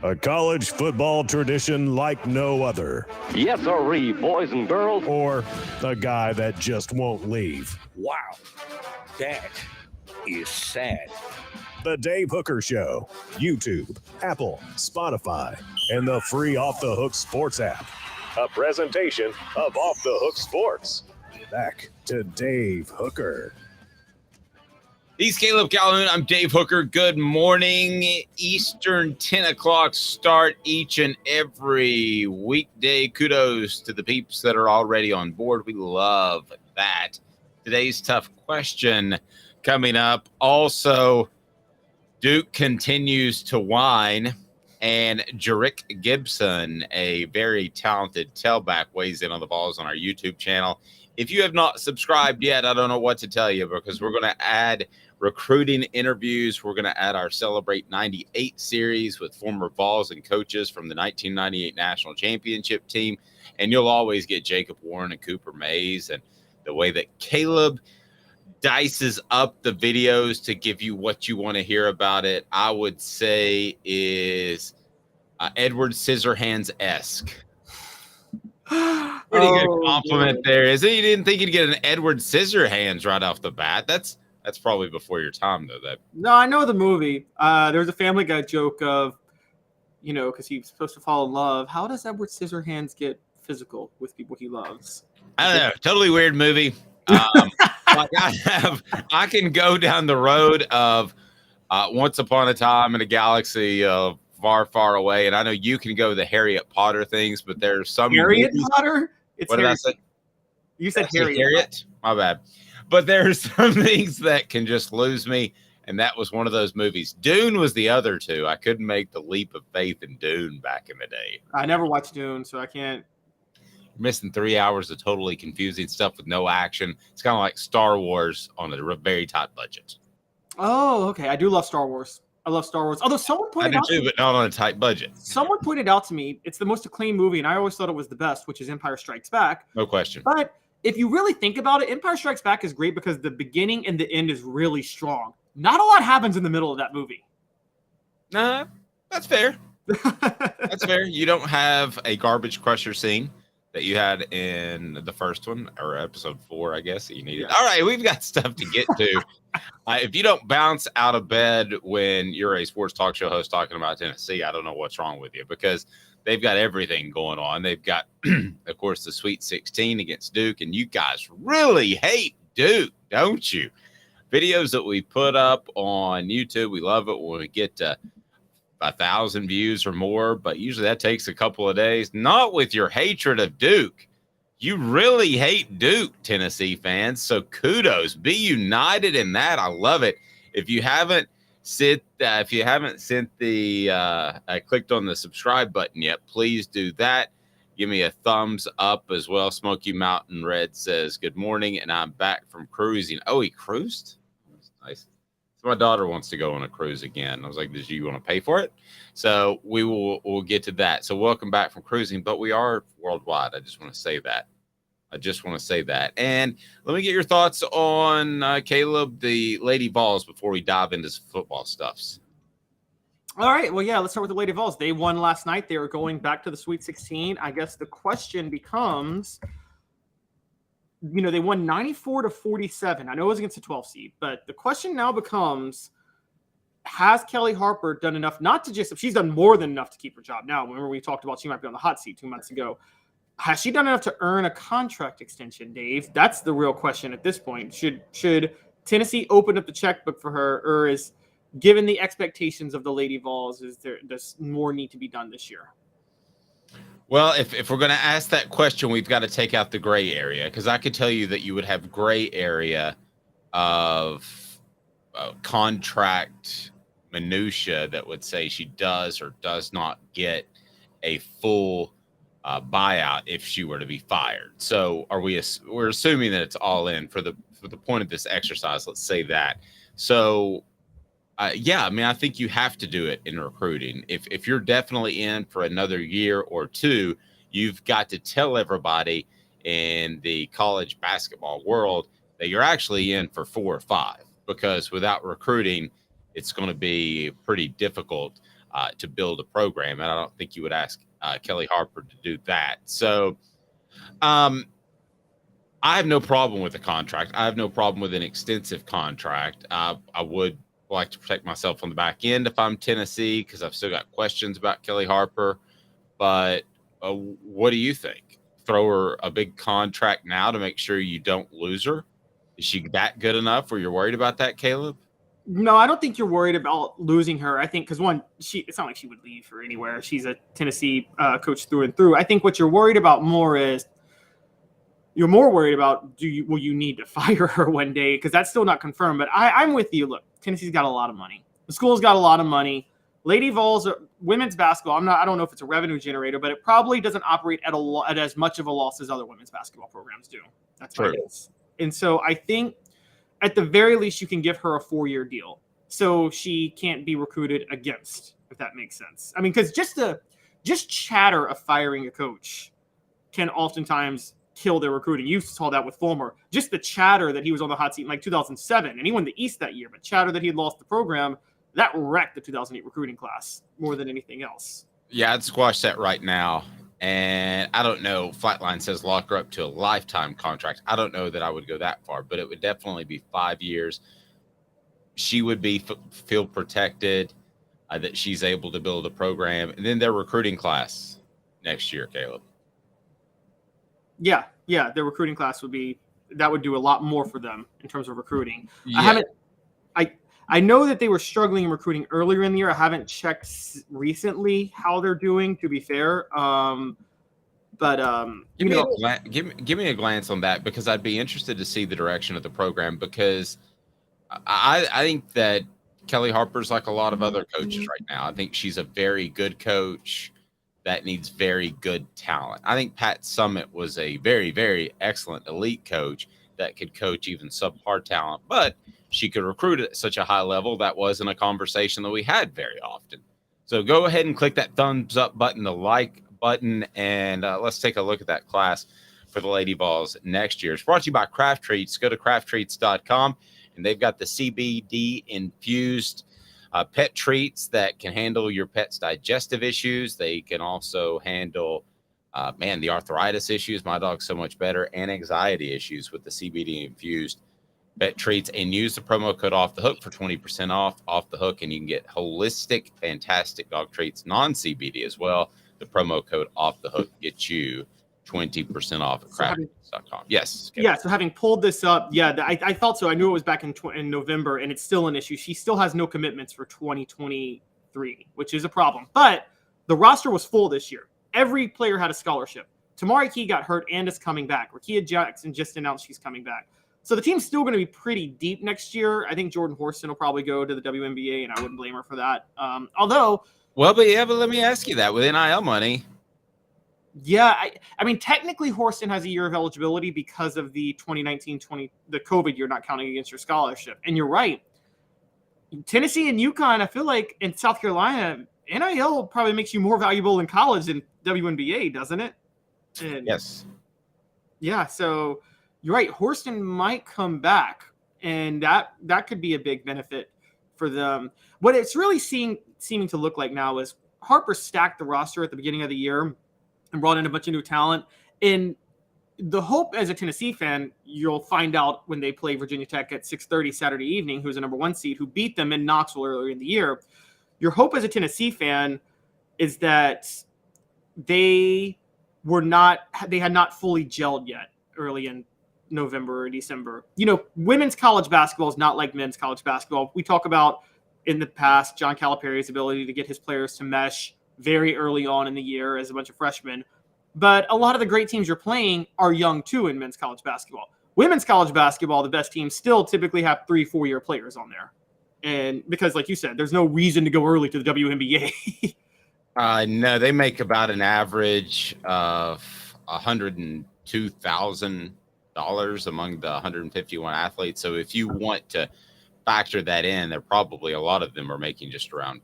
A college football tradition like no other. Yes, sirree, boys and girls. Or a guy that just won't leave. Wow, that is sad. The Dave Hooker Show. YouTube, Apple, Spotify, and the free Off the Hook Sports app. A presentation of Off the Hook Sports. Back to Dave Hooker. He's Caleb Calhoun. I'm Dave Hooker. Good morning. Eastern 10 o'clock start each and every weekday. Kudos to the peeps that are already on board. We love that. Today's tough question coming up. Also, Duke continues to whine, and Jarek Gibson, a very talented tailback, weighs in on the Vols on our YouTube channel. If you have not subscribed yet, I don't know what to tell you, because we're going to add recruiting interviews. We're going to add our Celebrate 98 series with former Vols and coaches from the 1998 National Championship team. And you'll always get Jacob Warren and Cooper Mays, and the way that Caleb dices up the videos to give you what you want to hear about it, I would say is Edward Scissorhands-esque. Pretty good compliment there, isn't it? You didn't think you'd get an Edward Scissorhands right off the bat. That's probably before your time, though. No, I know the movie. There was a Family Guy joke of, because he's supposed to fall in love. How does Edward Scissorhands get physical with people he loves? I don't know. Totally weird movie. I can go down the road of Once Upon a Time in a Galaxy far, far away, and I know you can go the Harriet Potter things, but there's some Harriet Potter. What did I say? You said Harriet. My bad. But there's some things that can just lose me, and that was one of those movies. Dune was the other two. I couldn't make the leap of faith in Dune back in the day. I never watched Dune, so I can't. You're missing 3 hours of totally confusing stuff with no action. It's kind of like Star Wars on a very tight budget. Oh, okay. I do love Star Wars. I love Star Wars. Although someone pointed out, but not on a tight budget. Someone pointed out to me it's the most acclaimed movie, and I always thought it was the best, which is Empire Strikes Back. No question. But if you really think about it, Empire Strikes Back is great because the beginning and the end is really strong. Not a lot happens in the middle of that movie. Nah, that's fair. That's fair. You don't have a garbage crusher scene that you had in the first one, or episode 4, I guess, that you needed. Yeah. All right, we've got stuff to get to. If you don't bounce out of bed when you're a sports talk show host talking about Tennessee, I don't know what's wrong with you, because they've got everything going on. They've got, of course, the Sweet 16 against Duke, and you guys really hate Duke, don't you? Videos that we put up on YouTube, we love it when we get to 1,000 views or more, but usually that takes a couple of days. Not with your hatred of Duke. You really hate Duke, Tennessee fans, so kudos. Be united in that. I love it. If you haven't clicked on the subscribe button yet, please do that. Give me a thumbs up as well. Smoky Mountain Red says, good morning, and I'm back from cruising. Oh, he cruised? That's nice. So my daughter wants to go on a cruise again. I was like, did you want to pay for it? So we'll get to that. So welcome back from cruising, but we are worldwide. I just want to say that. And let me get your thoughts on Caleb, the Lady Vols, before we dive into some football stuffs. All right. Well, yeah, let's start with the Lady Vols. They won last night. They were going back to the Sweet 16. I guess the question becomes, they won 94-47. I know it was against the 12 seed, but the question now becomes, has Kellie Harper done enough, she's done more than enough to keep her job now. Remember, we talked about she might be on the hot seat 2 months ago. Has she done enough to earn a contract extension, Dave? That's the real question at this point. Should Tennessee open up the checkbook for her, or is, given the expectations of the Lady Vols, does more need to be done this year? Well, if we're going to ask that question, we've got to take out the gray area, because I could tell you that you would have gray area of contract minutia that would say she does or does not get a full buyout if she were to be fired. So we're assuming that it's all in for the point of this exercise. Let's say that. So I think you have to do it in recruiting. If you're definitely in for another year or two, you've got to tell everybody in the college basketball world that you're actually in for 4 or 5, because without recruiting, it's going to be pretty difficult. to build a program, and I don't think you would ask Kellie Harper to do that. So I have no problem with the contract. I have no problem with an extensive contract. I would like to protect myself on the back end if I'm Tennessee, because I've still got questions about Kellie Harper. But what do you think? Throw her a big contract now to make sure you don't lose her? Is she that good enough where you're worried about that, Caleb? No, I don't think you're worried about losing her. I think because one, it's not like she would leave for anywhere. She's a Tennessee coach through and through. I think what you're worried about more is you're more worried about will you need to fire her one day, because that's still not confirmed. But I'm with you. Look, Tennessee's got a lot of money. The school's got a lot of money. Lady Vols, women's basketball. I don't know if it's a revenue generator, but it probably doesn't operate at as much of a loss as other women's basketball programs do. That's my guess. And so I think at the very least you can give her a 4-year deal, so she can't be recruited against, if that makes sense. I mean, because just chatter of firing a coach can oftentimes kill their recruiting. You saw that with Fulmer. Just the chatter that he was on the hot seat in like 2007, and he won the East that year, but chatter that he had lost the program, that wrecked the 2008 recruiting class more than anything else. Yeah, I'd squash that right now. And I don't know. Flatline says lock her up to a lifetime contract. I don't know that I would go that far, but it would definitely be 5 years. She would feel protected, that she's able to build a program. And then their recruiting class next year, Caleb. Yeah, their recruiting class would do a lot more for them in terms of recruiting. Yeah. I know that they were struggling in recruiting earlier in the year. I haven't checked recently how they're doing, to be fair. Give me a glance on that, because I'd be interested to see the direction of the program, because I think that Kellie Harper's like a lot of other coaches right now. I think she's a very good coach that needs very good talent. I think Pat Summit was a very, very excellent elite coach that could coach even subpar talent, but she could recruit at such a high level. That wasn't a conversation that we had very often. So go ahead and click that thumbs up button, the like button, and let's take a look at that class for the Lady Vols next year. It's brought to you by Craft Treats. Go to crafttreats.com, and they've got the CBD infused pet treats that can handle your pet's digestive issues. They can also handle the arthritis issues. My dog's so much better, and anxiety issues with the CBD infused pet treats. And use the promo code Off the Hook for 20% off the hook, and you can get holistic, fantastic dog treats, non-CBD as well. The promo code Off the Hook gets you 20% off at crafttreats.com. Yes. Yeah. So having pulled this up, I thought so. I knew it was back in November, and it's still an issue. She still has no commitments for 2023, which is a problem. But the roster was full this year. Every player had a scholarship. Tamari Key got hurt and is coming back. Rakia Jackson just announced she's coming back. So the team's still going to be pretty deep next year. I think Jordan Horston will probably go to the WNBA, and I wouldn't blame her for that. But let me ask you that with NIL money. Yeah, I mean, technically Horston has a year of eligibility because of the 2019-20, the COVID year, not counting against your scholarship. And you're right. Tennessee and UConn, I feel like in South Carolina, NIL probably makes you more valuable in college than WNBA, doesn't it? And yes. Yeah, so you're right. Horston might come back, and that could be a big benefit for them. What it's really seeming to look like now is Harper stacked the roster at the beginning of the year and brought in a bunch of new talent. And the hope as a Tennessee fan, you'll find out when they play Virginia Tech at 6:30 Saturday evening, who's a number 1 seed, who beat them in Knoxville earlier in the year. Your hope as a Tennessee fan is that they had not fully gelled yet early in November or December. Women's college basketball is not like men's college basketball. We talk about in the past John Calipari's ability to get his players to mesh very early on in the year as a bunch of freshmen. But a lot of the great teams you're playing are young too in men's college basketball. Women's college basketball, the best teams still typically have 3-4-year players on there. And because, like you said, there's no reason to go early to the WNBA. No, they make about an average of $102,000 among the 151 athletes. So if you want to factor that in, there probably a lot of them are making just around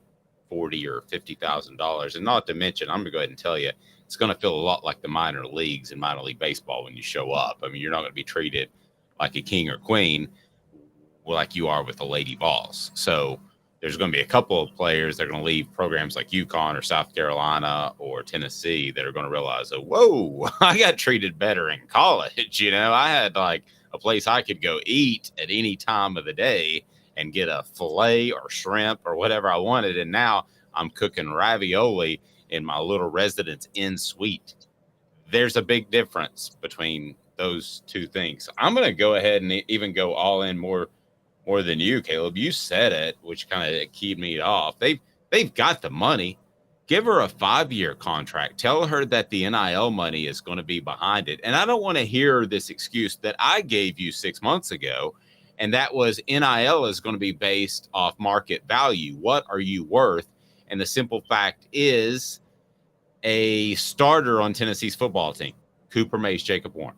$40,000 or $50,000. And not to mention, I'm going to go ahead and tell you, it's going to feel a lot like the minor leagues in minor league baseball when you show up. I mean, you're not going to be treated like a king or queen like you are with the Lady Vols. So there's going to be a couple of players that are going to leave programs like UConn or South Carolina or Tennessee that are going to realize, oh, whoa, I got treated better in college. I had like a place I could go eat at any time of the day and get a filet or shrimp or whatever I wanted. And now I'm cooking ravioli in my little residence inn suite. There's a big difference between those two things. I'm going to go ahead and even go all in more than you, Caleb. You said it, which kind of keyed me off. They've got the money. Give her a 5-year contract. Tell her that the NIL money is going to be behind it. And I don't want to hear this excuse that I gave you 6 months ago, and that was NIL is going to be based off market value. What are you worth? And the simple fact is a starter on Tennessee's football team, Cooper Mays, Jacob Warren,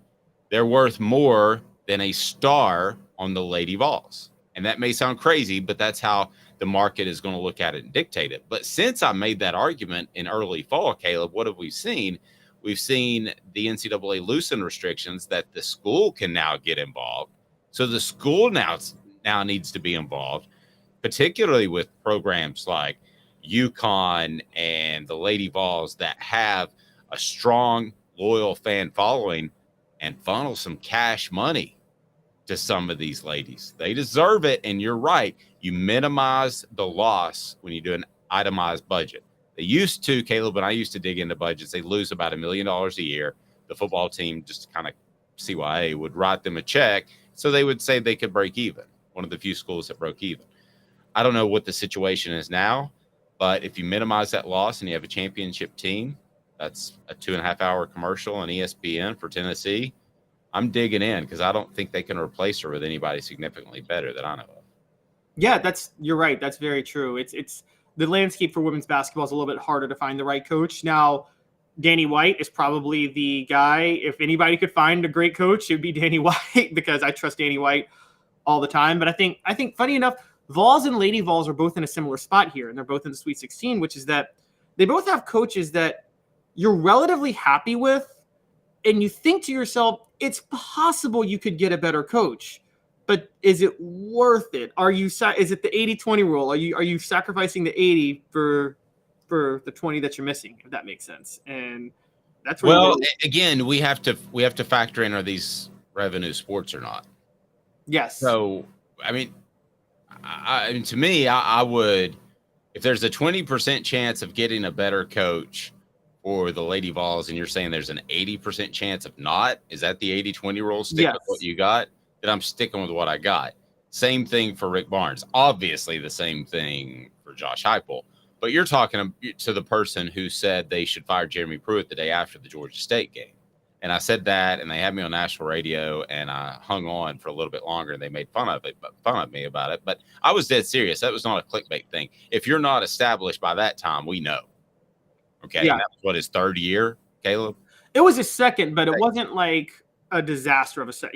they're worth more than a star on the Lady Vols. And that may sound crazy, but that's how the market is going to look at it and dictate it. But since I made that argument in early fall, Caleb, what have we seen? We've seen the NCAA loosen restrictions that the school can now get involved. So the school now needs to be involved, particularly with programs like UConn and the Lady Vols that have a strong, loyal fan following, and funnel some cash money to some of these ladies. They deserve it. And you're right. You minimize the loss when you do an itemized budget. They used to, Caleb, when I used to dig into budgets, they lose about $1 million a year. The football team, just kind of CYA, would write them a check. So they would say they could break even. One of the few schools that broke even. I don't know what the situation is now, but if you minimize that loss and you have a championship team, that's a 2.5-hour commercial on ESPN for Tennessee. I'm digging in because I don't think they can replace her with anybody significantly better that I know of. Yeah, you're right. That's very true. It's the landscape for women's basketball is a little bit harder to find the right coach. Now, Danny White is probably the guy. If anybody could find a great coach, it would be Danny White because I trust Danny White all the time. But I think funny enough, Vols and Lady Vols are both in a similar spot here, and they're both in the Sweet 16, which is that they both have coaches that you're relatively happy with, and you think to yourself, it's possible you could get a better coach, but is it worth it? Is it the 80-20 rule? Are you sacrificing the 80 for the 20 that you're missing, if that makes sense? And that's where again, we have to factor in, are these revenue sports or not? Yes. So, I mean, to me, I would, if there's a 20% chance of getting a better coach for the Lady Vols, and you're saying there's an 80% chance of not, is that the 80-20 rule? Stick with what you got? Then I'm sticking with what I got. Same thing for Rick Barnes. Obviously the same thing for Josh Heupel. But you're talking to the person who said they should fire Jeremy Pruitt the day after the Georgia State game. And I said that, and they had me on national radio, and I hung on for a little bit longer, and they made fun of me about it. But I was dead serious. That was not a clickbait thing. If you're not established by that time, we know. Okay, yeah. That was what, his third year, Caleb? It was his second, but it wasn't like a disaster of a set.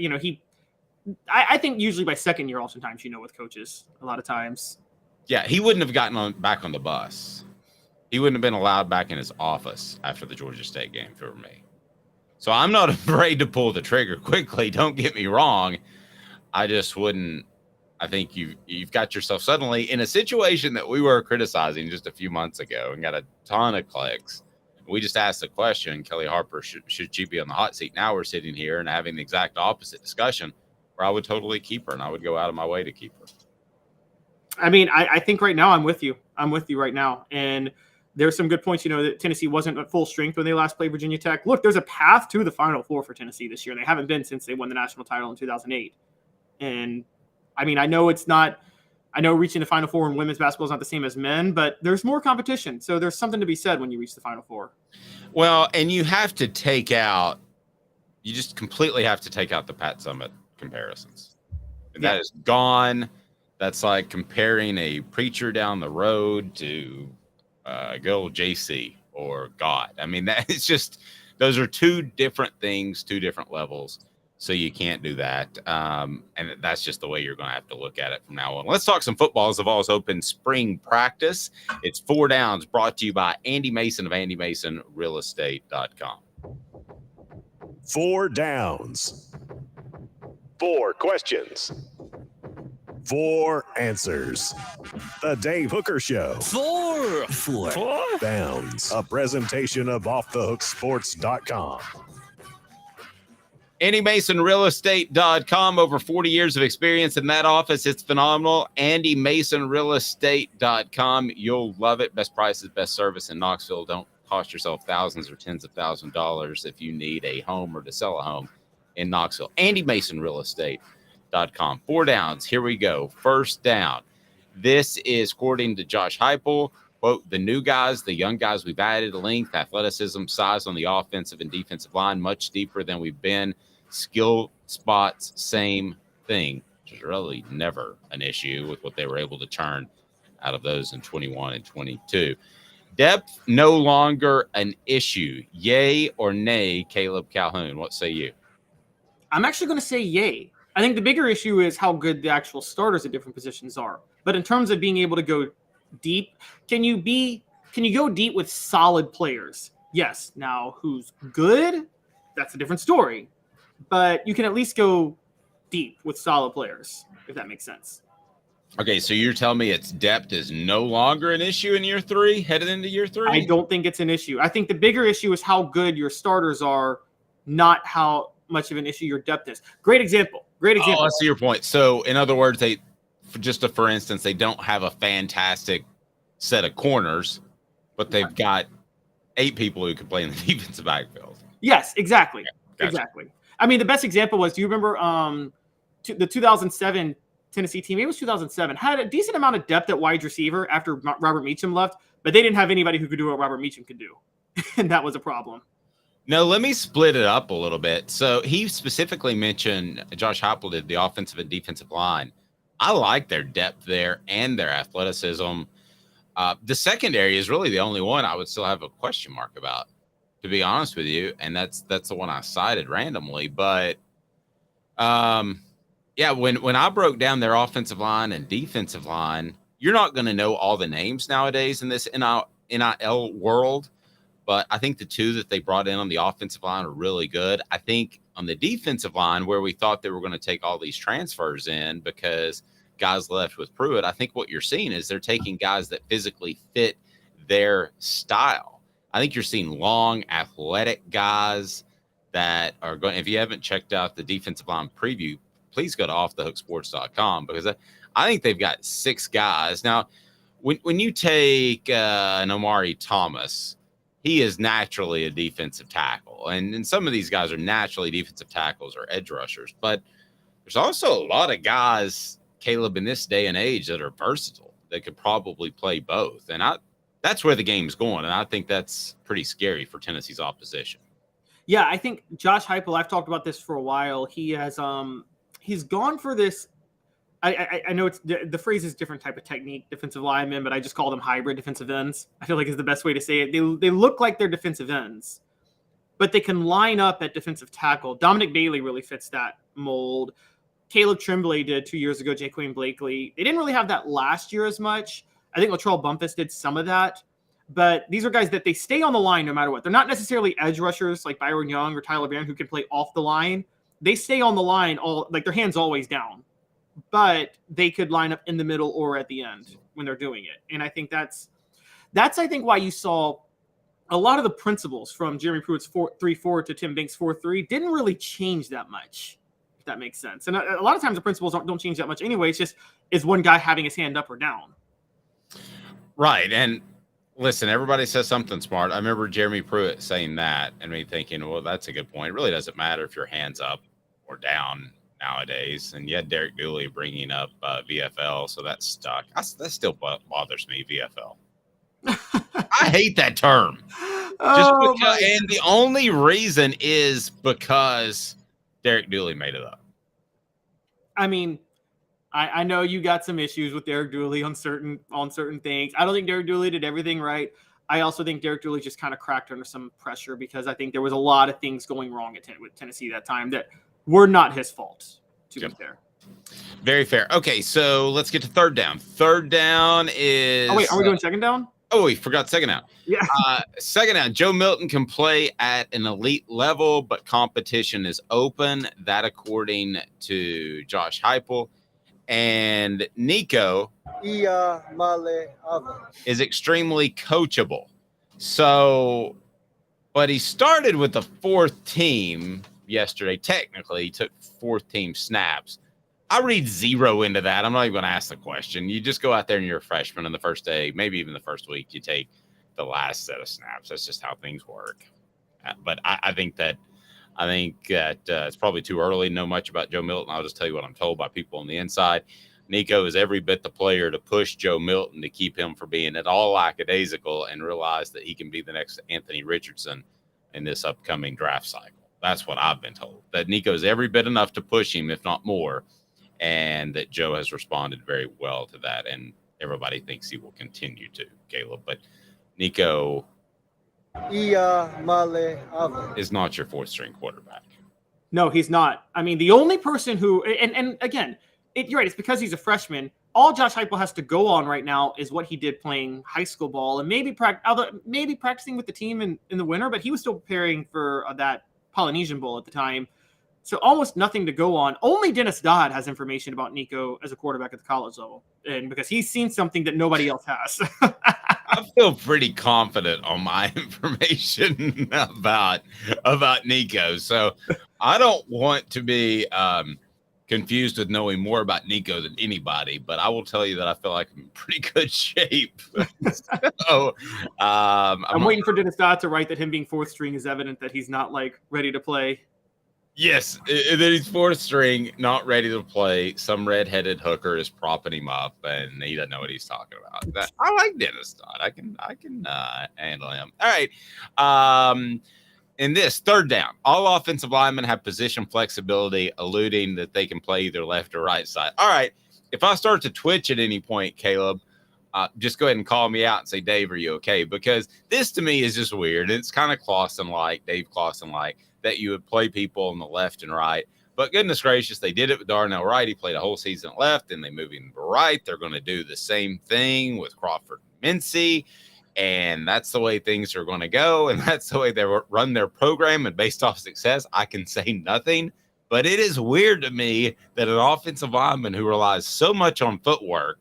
I think usually by second year, oftentimes, with coaches, a lot of times. Yeah, he wouldn't have gotten back on the bus. He wouldn't have been allowed back in his office after the Georgia State game for me. So I'm not afraid to pull the trigger quickly. Don't get me wrong. I just wouldn't. I think you've got yourself suddenly in a situation that we were criticizing just a few months ago and got a ton of clicks. We just asked the question, Kellie Harper, should she be on the hot seat? Now we're sitting here and having the exact opposite discussion where I would totally keep her, and I would go out of my way to keep her. I mean, I think right now I'm with you. I'm with you right now. And there's some good points, that Tennessee wasn't at full strength when they last played Virginia Tech. Look, there's a path to the Final Four for Tennessee this year. They haven't been since they won the national title in 2008. And I mean, I know reaching the Final Four in women's basketball is not the same as men, but there's more competition. So there's something to be said when you reach the Final Four. Well, and you just completely have to take out the Pat Summitt comparisons. Yeah. That is gone. That's like comparing a preacher down the road to good old JC or God. I mean, it's just, those are two different things, two different levels. So you can't do that. And that's just the way you're going to have to look at it from now on. Let's talk some football as the Vols open spring practice. It's 4 Downs, brought to you by Andy Mason of AndyMasonRealEstate.com. 4 Downs. 4 questions. 4 answers. The Dave Hooker Show. Four Downs, a presentation of offthehooksports.com. AndyMasonRealEstate.com. Over 40 years of experience in that office. It's phenomenal. AndyMasonRealEstate.com. You'll love it. Best prices, best service in Knoxville. Don't cost yourself thousands or tens of thousands of dollars if you need a home or to sell a home in Knoxville. AndyMasonRealEstate.com. 4 downs. Here we go. First down. This is according to Josh Heupel. Quote, the new guys, the young guys we've added, length, athleticism, size on the offensive and defensive line, much deeper than we've been. Skill spots, same thing, which is really never an issue with what they were able to turn out of those in 21 and 22. Depth, no longer an issue. Yay or nay, Caleb Calhoun? What say you? I'm actually going to say yay. I think the bigger issue is how good the actual starters at different positions are. But in terms of being able to go deep, can you go deep with solid players? Yes. Now, who's good? That's a different story. But you can at least go deep with solid players, if that makes sense. Okay, so you're telling me its depth is no longer an issue in year 3, headed into year 3? I don't think it's an issue. I think the bigger issue is how good your starters are, not how much of an issue your depth is. Great example. Oh, I see your point. So, in other words, for instance, they don't have a fantastic set of corners, but they've got 8 people who can play in the defensive backfield. Yes, exactly. Okay, gotcha. Exactly. I mean, the best example was, do you remember the 2007 Tennessee team? It was 2007. Had a decent amount of depth at wide receiver after Robert Meacham left, but they didn't have anybody who could do what Robert Meacham could do. And that was a problem. No, let me split it up a little bit. So he specifically mentioned, Josh Heupel did, the offensive and defensive line. I like their depth there and their athleticism. The secondary is really the only one I would still have a question mark about, to be honest with you. And that's the one I cited randomly. But yeah, when I broke down their offensive line and defensive line, you're not going to know all the names nowadays in this NIL world. But I think the 2 that they brought in on the offensive line are really good. I think on the defensive line, where we thought they were going to take all these transfers in because guys left with Pruitt, I think what you're seeing is they're taking guys that physically fit their style. I think you're seeing long, athletic guys that are going. If you haven't checked out the defensive line preview, please go to offthehooksports.com, because I think they've got 6 guys. Now, when you take an Omari Thomas, he is naturally a defensive tackle. And some of these guys are naturally defensive tackles or edge rushers. But there's also a lot of guys, Caleb, in this day and age that are versatile, that could probably play both. And that's where the game's going. And I think that's pretty scary for Tennessee's opposition. Yeah, I think Josh Heupel, I've talked about this for a while. He has he's gone for this. I know it's the phrase is different type of technique, defensive linemen, but I just call them hybrid defensive ends. I feel like is the best way to say it. They look like they're defensive ends, but they can line up at defensive tackle. Dominic Bailey really fits that mold. Caleb Tremblay did 2 years ago. Jaquan Blakely. They didn't really have that last year as much. I think Latrell Bumpus did some of that, but these are guys that they stay on the line no matter what. They're not necessarily edge rushers like Byron Young or Tyler Van who can play off the line. They stay on the line their hands always down. But they could line up in the middle or at the end when they're doing it. And I think that's I think why you saw a lot of the principles from Jeremy Pruitt's 3-4 to Tim Banks' 4-3 didn't really change that much, if that makes sense. And a lot of times the principles don't change that much anyway. It's just, is one guy having his hand up or down? Right. And listen, everybody says something smart. I remember Jeremy Pruitt saying that and me thinking, well, that's a good point. It really doesn't matter if your hand's up or down nowadays. And you had Derek Dooley bringing up VFL, so that stuck. That still bothers me, VFL. I hate that term. And the only reason is because Derek Dooley made it up. I mean, I know you got some issues with Derek Dooley on certain things. I don't think Derek Dooley did everything right. I also think Derek Dooley just kind of cracked under some pressure because I think there was a lot of things going wrong with Tennessee that time that were not his fault, to be fair. Very fair. Okay, so let's get to third down. Third down is... Oh, wait, are we doing second down? Oh, we forgot second down. Yeah. Second down, Joe Milton can play at an elite level, but competition is open. That according to Josh Heupel. And Nico is extremely coachable. So, but he started with the fourth team yesterday. Technically, he took fourth team snaps. I read zero into that. I'm not even going to ask the question. You just go out there and you're a freshman on the first day, maybe even the first week, you take the last set of snaps. That's just how things work. But I think that it's probably too early to know much about Joe Milton. I'll just tell you what I'm told by people on the inside. Nico is every bit the player to push Joe Milton to keep him from being at all lackadaisical and realize that he can be the next Anthony Richardson in this upcoming draft cycle. That's what I've been told, that Nico is every bit enough to push him, if not more, and that Joe has responded very well to that, and everybody thinks he will continue to, Caleb. But Nico is not your fourth-string quarterback. No, he's not. I mean, the only person who, and again, you're right, it's because he's a freshman. All Josh Heupel has to go on right now is what he did playing high school ball and maybe practicing with the team in the winter, but he was still preparing for that Polynesian Bowl at the time. So almost nothing to go on. Only Dennis Dodd has information about Nico as a quarterback at the college level, and because he's seen something that nobody else has. I feel pretty confident on my information about Nico. So I don't want to be confused with knowing more about Nico than anybody, but I will tell you that I feel like I'm in pretty good shape. So I'm waiting for Dennis Dodd to write that him being fourth string is evident that he's not like ready to play. Yes, that he's fourth string, not ready to play. Some redheaded hooker is propping him up, and he doesn't know what he's talking about. I like Dennis Dodd. I can handle him. All right. In this third down, all offensive linemen have position flexibility, alluding that they can play either left or right side. All right. If I start to twitch at any point, Caleb, just go ahead and call me out and say, Dave, are you okay? Because this to me is just weird. It's kind of Clausen-like, Dave Clausen-like, that you would play people on the left and right. But goodness gracious, they did it with Darnell Wright. He played a whole season at left, and they moved him to right. They're going to do the same thing with Crawford and Mincy. And that's the way things are going to go. And that's the way they run their program. And based off success, I can say nothing. But it is weird to me that an offensive lineman who relies so much on footwork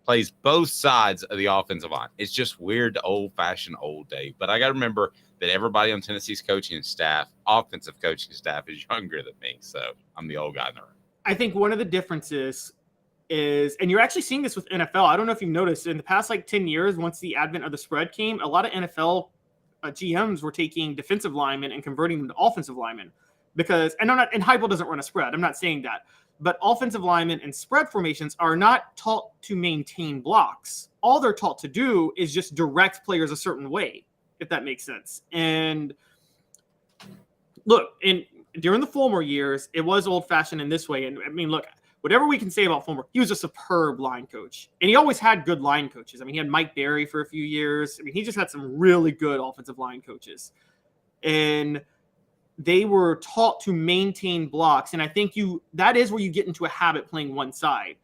plays both sides of the offensive line. It's just weird to old-fashioned old Dave. But I got to remember that everybody on Tennessee's coaching staff, offensive coaching staff, is younger than me. So I'm the old guy in the room. I think one of the differences is, and you're actually seeing this with NFL. I don't know if you've noticed in the past 10 years, once the advent of the spread came, a lot of NFL GMs were taking defensive linemen and converting them to offensive linemen because, and Heupel doesn't run a spread. I'm not saying that, but offensive linemen and spread formations are not taught to maintain blocks. All they're taught to do is just direct players a certain way, if that makes sense. And look, during the Fulmer years, it was old-fashioned in this way. And I mean, look, whatever we can say about Fulmer, he was a superb line coach. And he always had good line coaches. I mean, he had Mike Berry for a few years. I mean, he just had some really good offensive line coaches. And they were taught to maintain blocks. And I think that is where you get into a habit playing one side.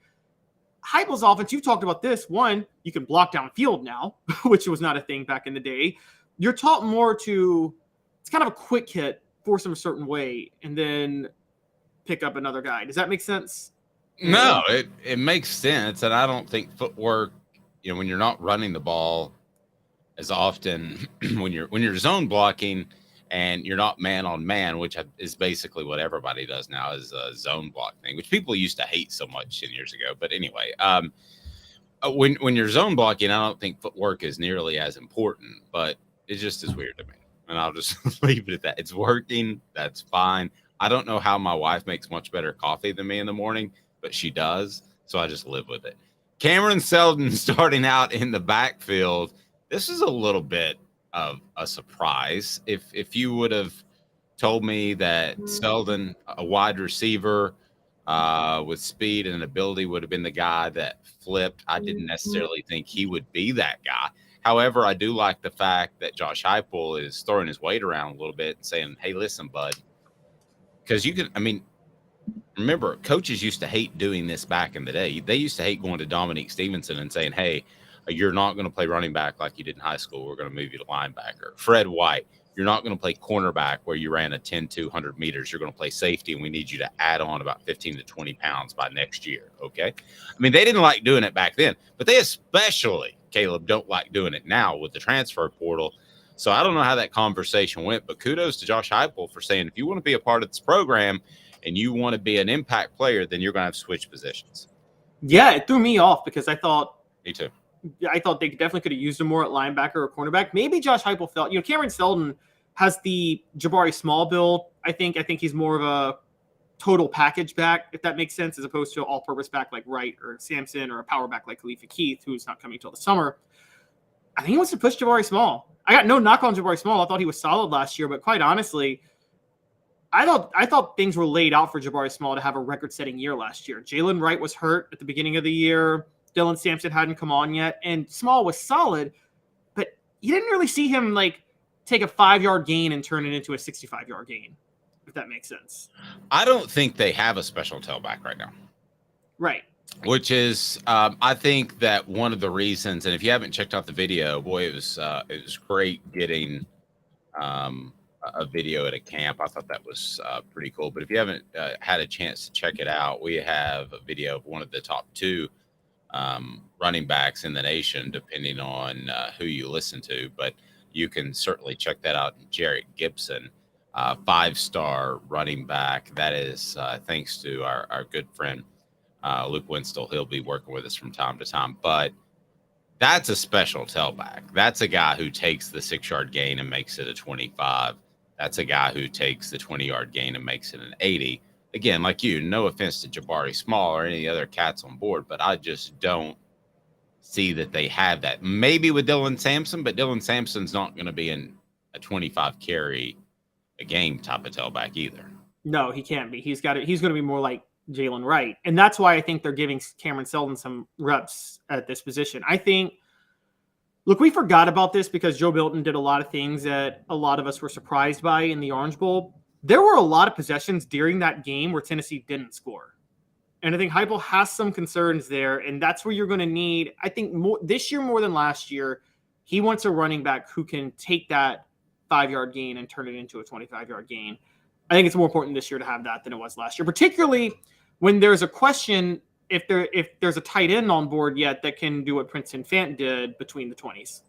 Heupel's offense, you've talked about this. One, you can block downfield now, which was not a thing back in the day. You're taught more to, it's kind of a quick hit, force him a certain way, and then pick up another guy. Does that make sense? No, it makes sense. And I don't think footwork, when you're not running the ball as often, when you're zone blocking and you're not man on man, which is basically what everybody does now, is a zone block thing, which people used to hate so much 10 years ago. But anyway, when you're zone blocking, I don't think footwork is nearly as important, but it just is weird to me. And I'll just leave it at that. It's working. That's fine. I don't know how my wife makes much better coffee than me in the morning, but she does. So I just live with it. Cameron Seldon starting out in the backfield. This is a little bit of a surprise. If you would have told me that Seldon, a wide receiver with speed and ability, would have been the guy that flipped, I didn't necessarily think he would be that guy. However, I do like the fact that Josh Heupel is throwing his weight around a little bit and saying, hey, listen, bud, because remember, coaches used to hate doing this back in the day. They used to hate going to Dominique Stevenson and saying, hey, you're not going to play running back like you did in high school. We're going to move you to linebacker. Fred White, You're not going to play cornerback where you ran a 10-200 meters. You're going to play safety, and we need you to add on about 15 to 20 pounds by next year, okay? I mean, they didn't like doing it back then, but they especially, Caleb, don't like doing it now with the transfer portal. So I don't know how that conversation went, but kudos to Josh Heupel for saying if you want to be a part of this program and you want to be an impact player, then you're going to have to switch positions. Yeah, it threw me off because I thought – Me too. I thought they definitely could have used him more at linebacker or cornerback. Maybe Josh Heupel felt, Cameron Seldon has the Jabari Small build. I think he's more of a total package back, if that makes sense, as opposed to an all-purpose back like Wright or Sampson or a power back like Khalifa Keith, who's not coming until the summer. I think he wants to push Jabari Small. I got no knock on Jabari Small. I thought he was solid last year, but quite honestly, I thought things were laid out for Jabari Small to have a record-setting year last year. Jalen Wright was hurt at the beginning of the year. Dylan Sampson hadn't come on yet, and Small was solid, but you didn't really see him take a 5-yard gain and turn it into a 65-yard gain, if that makes sense. I don't think they have a special tailback right now. Right. Which is, I think that one of the reasons, and if you haven't checked out the video, boy, it was great getting a video at a camp. I thought that was pretty cool. But if you haven't had a chance to check it out, we have a video of one of the top 2 running backs in the nation, depending on who you listen to. But you can certainly check that out. Jarrett Gibson, 5-star running back. That is thanks to our good friend Luke Winstall. He'll be working with us from time to time. But that's a special tailback. That's a guy who takes the 6-yard gain and makes it a 25. That's a guy who takes the 20-yard gain and makes it an 80. Again, like you, no offense to Jabari Small or any other cats on board, but I just don't see that they have that. Maybe with Dylan Sampson, but Dylan Sampson's not going to be in a 25 carry a game type of tailback either. No, he can't be. He's going to be more like Jalen Wright. And that's why I think they're giving Cameron Seldon some reps at this position. I think, look, we forgot about this because Joe Milton did a lot of things that a lot of us were surprised by in the Orange Bowl. There were a lot of possessions during that game where Tennessee didn't score. And I think Heupel has some concerns there, and that's where you're going to need, I think, more this year more than last year, he wants a running back who can take that 5-yard gain and turn it into a 25-yard gain. I think it's more important this year to have that than it was last year, particularly when there's a question if there's a tight end on board yet that can do what Princeton Fant did between the 20s.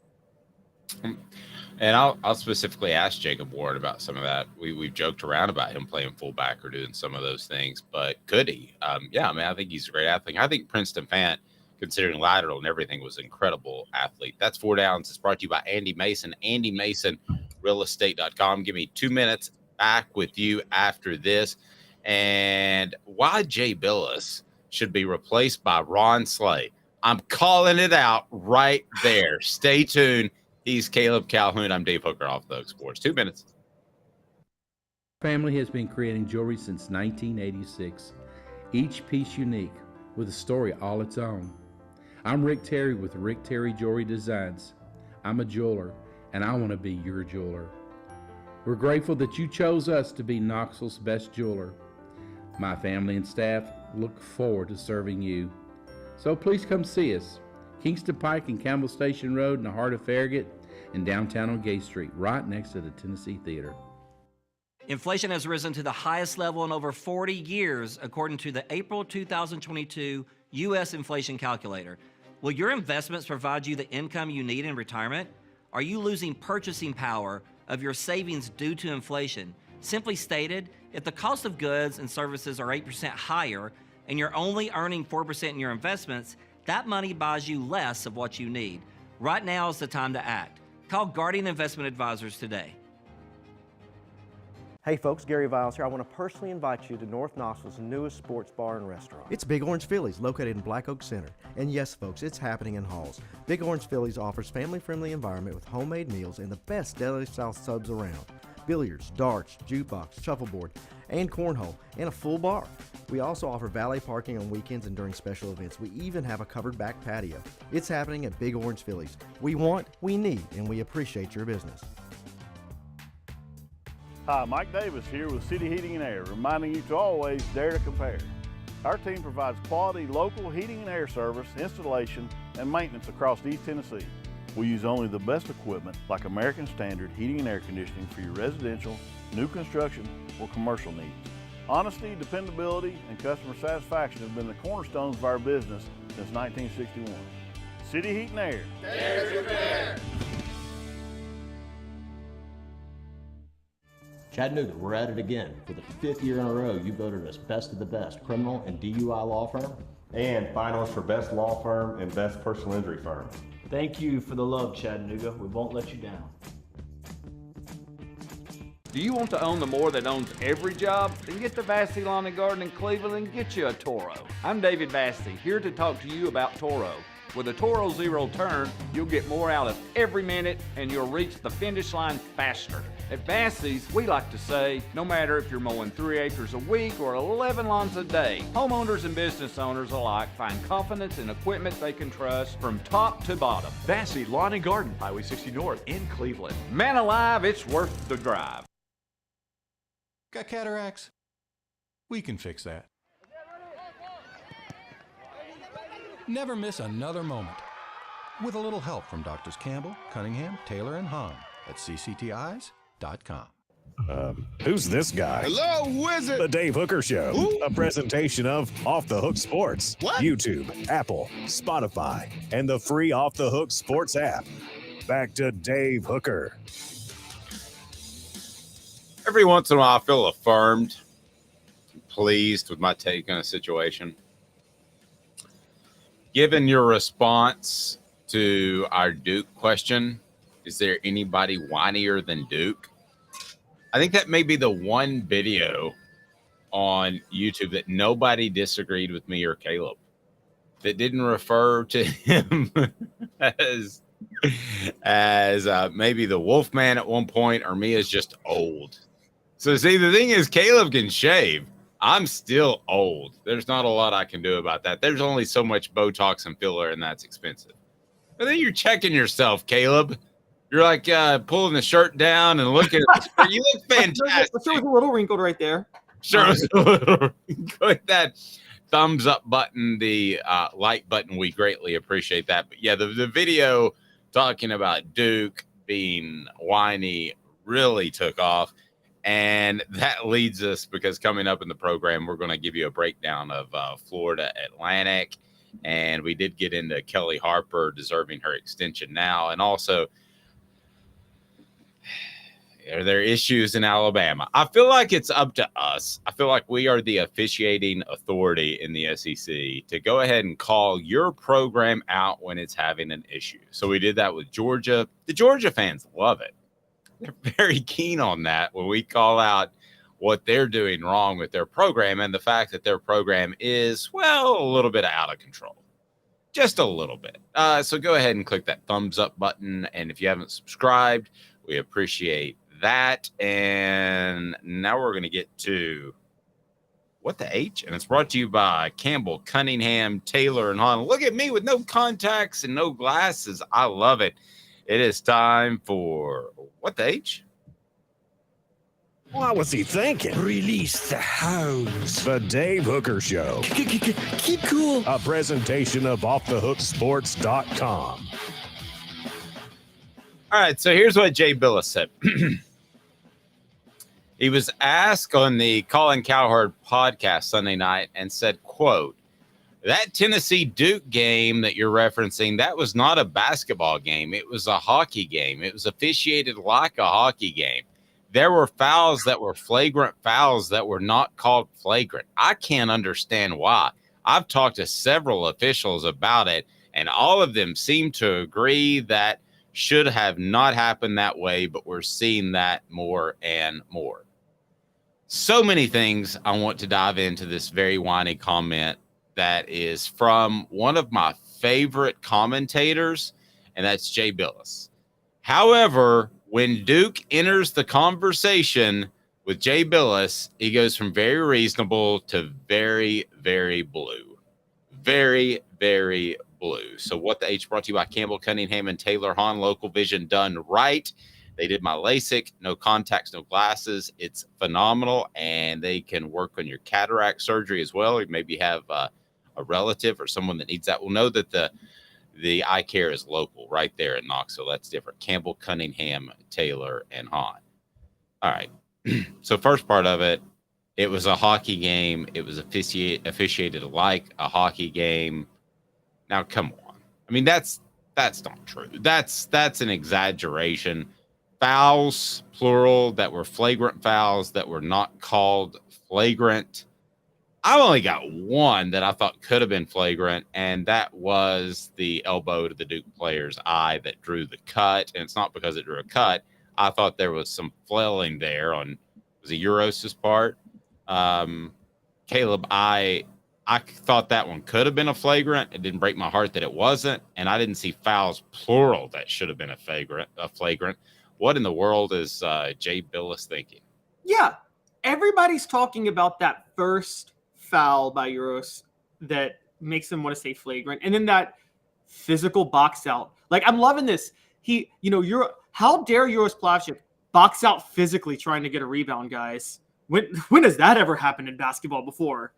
And I'll specifically ask Jacob Ward about some of that. We've joked around about him playing fullback or doing some of those things, but could he? Yeah, I mean, I think he's a great athlete. I think Princeton Fant, considering lateral and everything, was an incredible athlete. That's 4 Downs. It's brought to you by Andy Mason. Andy Mason, realestate.com. Give me 2 minutes. Back with you after this. And why Jay Billis should be replaced by Ron Slay. I'm calling it out right there. Stay tuned. He's Caleb Calhoun. I'm Dave Hooker off the Hook Sports. 2 minutes. Family has been creating jewelry since 1986. Each piece unique with a story all its own. I'm Rick Terry with Rick Terry Jewelry Designs. I'm a jeweler, and I want to be your jeweler. We're grateful that you chose us to be Knoxville's best jeweler. My family and staff look forward to serving you. So please come see us. Kingston Pike and Campbell Station Road in the heart of Farragut, and downtown on Gay Street, right next to the Tennessee Theater. Inflation has risen to the highest level in over 40 years, according to the April 2022 U.S. Inflation Calculator. Will your investments provide you the income you need in retirement? Are you losing purchasing power of your savings due to inflation? Simply stated, if the cost of goods and services are 8% higher and you're only earning 4% in your investments, that money buys you less of what you need. Right now is the time to act. Call Guardian Investment Advisors today. Hey folks, Gary Viles here. I want to personally invite you to North Knoxville's newest sports bar and restaurant. It's Big Orange Phillies, located in Black Oak Center. And yes folks, it's happening in Halls. Big Orange Phillies offers family-friendly environment with homemade meals and the best deli-style subs around. Billiards, darts, jukebox, shuffleboard, and cornhole, and a full bar. We also offer valet parking on weekends and during special events. We even have a covered back patio. It's happening at Big Orange Phillies. We want, we need, and we appreciate your business. Hi, Mike Davis here with City Heating and Air, reminding you to always dare to compare. Our team provides quality local heating and air service, installation, and maintenance across East Tennessee. We use only the best equipment like American Standard heating and air conditioning for your residential, new construction, or commercial needs. Honesty, dependability, and customer satisfaction have been the cornerstones of our business since 1961. City Heat and Air. There's your bear. Chattanooga, we're at it again. For the 5th year in a row, you voted us best of the best criminal and DUI law firm. And finalists for best law firm and best personal injury firm. Thank you for the love, Chattanooga. We won't let you down. Do you want to own the more that owns every job? Then get to Vassey Lawn and Garden in Cleveland and get you a Toro. I'm David Vassey, here to talk to you about Toro. With a Toro Zero Turn, you'll get more out of every minute and you'll reach the finish line faster. At Vassey's, we like to say, no matter if you're mowing 3 acres a week or 11 lawns a day, homeowners and business owners alike find confidence in equipment they can trust from top to bottom. Vassey Lawn and Garden, Highway 60 North in Cleveland. Man alive, it's worth the drive. Got cataracts? We can fix that. Never miss another moment. With a little help from Doctors Campbell, Cunningham, Taylor, and Hahn at cctis.com. Who's this guy? Hello, who is it? The Dave Hooker Show, a presentation of Off the Hook Sports, YouTube, Apple, Spotify, and the free Off the Hook Sports app. Back to Dave Hooker. Every once in a while, I feel affirmed, pleased with my take on a situation. Given your response to our Duke question, is there anybody whinier than Duke? I think that may be the one video on YouTube that nobody disagreed with me or Caleb, that didn't refer to him as maybe the Wolfman at one point or me as just old. So see, the thing is, Caleb can shave. I'm still old. There's not a lot I can do about that. There's only so much Botox and filler, and that's expensive. But then you're checking yourself, Caleb. You're like pulling the shirt down and looking at you look fantastic. The shirt was a little wrinkled right there. Sure, was a little wrinkled. That thumbs up button, the like button, we greatly appreciate that. But yeah, the video talking about Duke being whiny really took off. And that leads us, because coming up in the program, we're going to give you a breakdown of Florida Atlantic. And we did get into Kellie Harper deserving her extension now. And also, are there issues in Alabama? I feel like it's up to us. I feel like we are the officiating authority in the SEC to go ahead and call your program out when it's having an issue. So we did that with Georgia. The Georgia fans love it. They're very keen on that when we call out what they're doing wrong with their program and the fact that their program is, well, a little bit out of control. Just a little bit. So go ahead and click that thumbs up button. And if you haven't subscribed, we appreciate that. And now we're going to get to What the H? And it's brought to you by Campbell, Cunningham, Taylor, and Hahn. Look at me with no contacts and no glasses. I love it. It is time for What the H? What was he thinking? Release the hounds. The Dave Hooker Show. Keep cool. A presentation of OffTheHookSports.com. All right, so here's what Jay Billis said. He was asked on the Colin Cowherd podcast Sunday night and said, quote, that Tennessee Duke game that you're referencing, that was not a basketball game. It was a hockey game. It was officiated like a hockey game. There were fouls that were flagrant fouls that were not called flagrant. I can't understand why. I've talked to several officials about it, and all of them seem to agree that should have not happened that way, but we're seeing that more and more. So many things I want to dive into this very whiny comment that is from one of my favorite commentators, and that's Jay Billis. However, when Duke enters the conversation with Jay Billis, he goes from very reasonable to very, very blue. Very, very blue. So What the H brought to you by Campbell, Cunningham, and Taylor Hahn. Local vision done right. They did my LASIK, no contacts, no glasses. It's phenomenal, and they can work on your cataract surgery as well. Or maybe have a relative or someone that needs that. Will know that the The eye care is local right there in Knoxville. That's different. Campbell, Cunningham, Taylor, and Hahn. All right. So first part of it, it was a hockey game. It was officiated like a hockey game. Now, come on. I mean, that's not true. That's an exaggeration. Fouls, plural, that were flagrant fouls that were not called flagrant. I only got one that I thought could have been flagrant, and that was the elbow to the Duke player's eye that drew the cut. And it's not because it drew a cut. I thought there was some flailing there on was it Euros' part. Caleb, I thought that one could have been a flagrant. It didn't break my heart that it wasn't, and I didn't see fouls plural that should have been a flagrant. What in the world is Jay Billis thinking? Yeah, everybody's talking about that first foul by Euros that makes them want to say flagrant, and then that physical box out. Like, I'm loving this. How dare Euros Plavsic box out physically trying to get a rebound, guys? When has that ever happened in basketball before?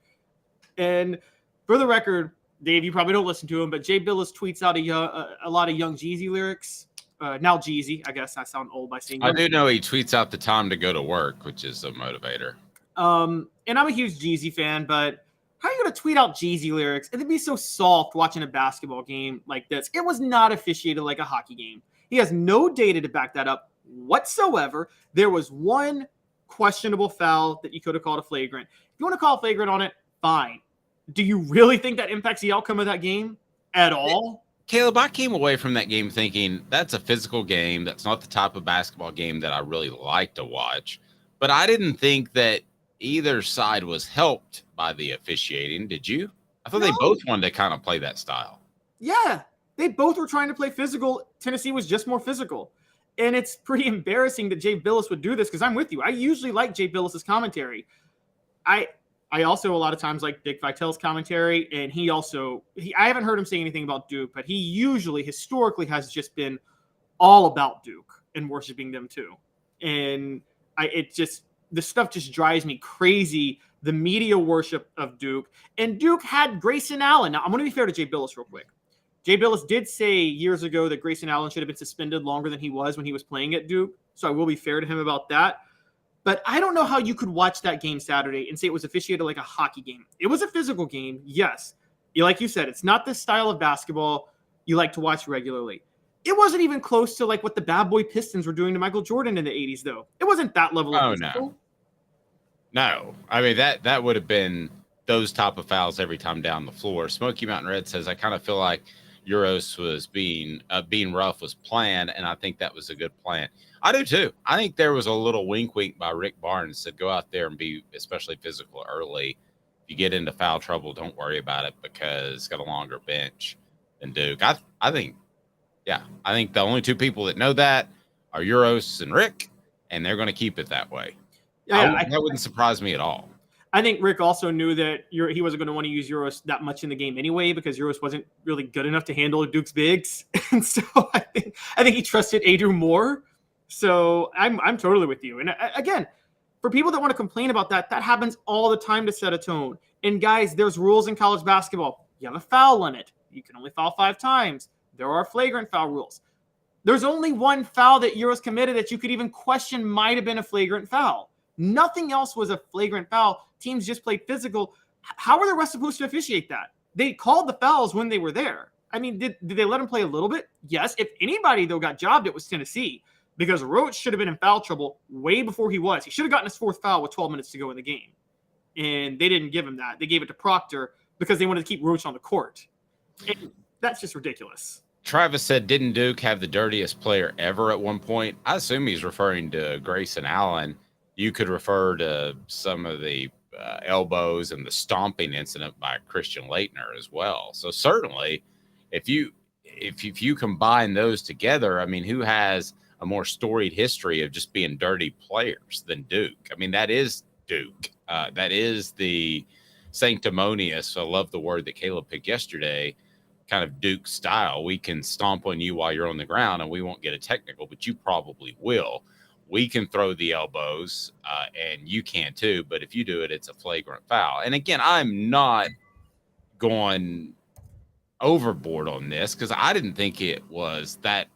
And for the record, Dave, you probably don't listen to him, but Jay Billis tweets out a lot of Young Jeezy lyrics. Now Jeezy, I guess I sound old by saying. I do know he tweets out the time to go to work, which is a motivator. And I'm a huge Jeezy fan, but how are you going to tweet out Jeezy lyrics and then be so soft watching a basketball game like this? It was not officiated like a hockey game. He has no data to back that up whatsoever. There was one questionable foul that you could have called a flagrant. If you want to call a flagrant on it, fine. Do you really think that impacts the outcome of that game at all? Caleb, I came away from that game thinking that's a physical game. That's not the type of basketball game that I really like to watch. But I didn't think that either side was helped by the officiating. Did you? I thought they both wanted to kind of play that style. Yeah, they both were trying to play physical. Tennessee was just more physical. And it's pretty embarrassing that Jay Billis would do this because I'm with you. I usually like Jay Billis's commentary. I also a lot of times like Dick Vitale's commentary, and I haven't heard him say anything about Duke, but he usually historically has just been all about Duke and worshiping them too. And the stuff just drives me crazy. The media worship of Duke, and Duke had Grayson Allen. Now I'm going to be fair to Jay Billis real quick. Jay Billis did say years ago that Grayson Allen should have been suspended longer than he was when he was playing at Duke. So I will be fair to him about that. But I don't know how you could watch that game Saturday and say it was officiated like a hockey game. It was a physical game, yes. Like you said, it's not the style of basketball you like to watch regularly. It wasn't even close to like what the bad boy Pistons were doing to Michael Jordan in the 80s, though. It wasn't that level of physical. No. I mean, that would have been those type of fouls every time down the floor. Smoky Mountain Red says, I kind of feel like Euros was being rough was planned, and I think that was a good plan. I do too. I think there was a little wink by Rick Barnes that go out there and be especially physical early. If you get into foul trouble, don't worry about it because it's got a longer bench than Duke. I think the only two people that know that are Euros and Rick, and they're going to keep it that way. Yeah, that wouldn't surprise me at all. I think Rick also knew that he wasn't going to want to use Euros that much in the game anyway because Euros wasn't really good enough to handle Duke's bigs, and so I think he trusted Adru more. So I'm totally with you. And again, for people that want to complain about that happens all the time to set a tone. And guys, there's rules in college basketball. You have a foul limit. You can only foul 5 times. There are flagrant foul rules. There's only one foul that Euros committed that you could even question might have been a flagrant foul. Nothing else was a flagrant foul. Teams just played physical. How are the refs supposed to officiate that? They called the fouls when they were there. I mean, did they let him play a little bit? Yes. If anybody, though, got jobbed, it was Tennessee because Roach should have been in foul trouble way before he was. He should have gotten his 4th foul with 12 minutes to go in the game. And they didn't give him that. They gave it to Proctor because they wanted to keep Roach on the court. And that's just ridiculous. Travis said, didn't Duke have the dirtiest player ever at one point? I assume he's referring to Grayson Allen. You could refer to some of the elbows and the stomping incident by Christian Laettner as well. So certainly, if you combine those together, I mean, who has a more storied history of just being dirty players than Duke? I mean, that is Duke. That is the sanctimonious, I love the word that Caleb picked yesterday, kind of Duke style. We can stomp on you while you're on the ground and we won't get a technical, but you probably will. We can throw the elbows, and you can too. But if you do it, it's a flagrant foul. And again, I'm not going overboard on this because I didn't think it was that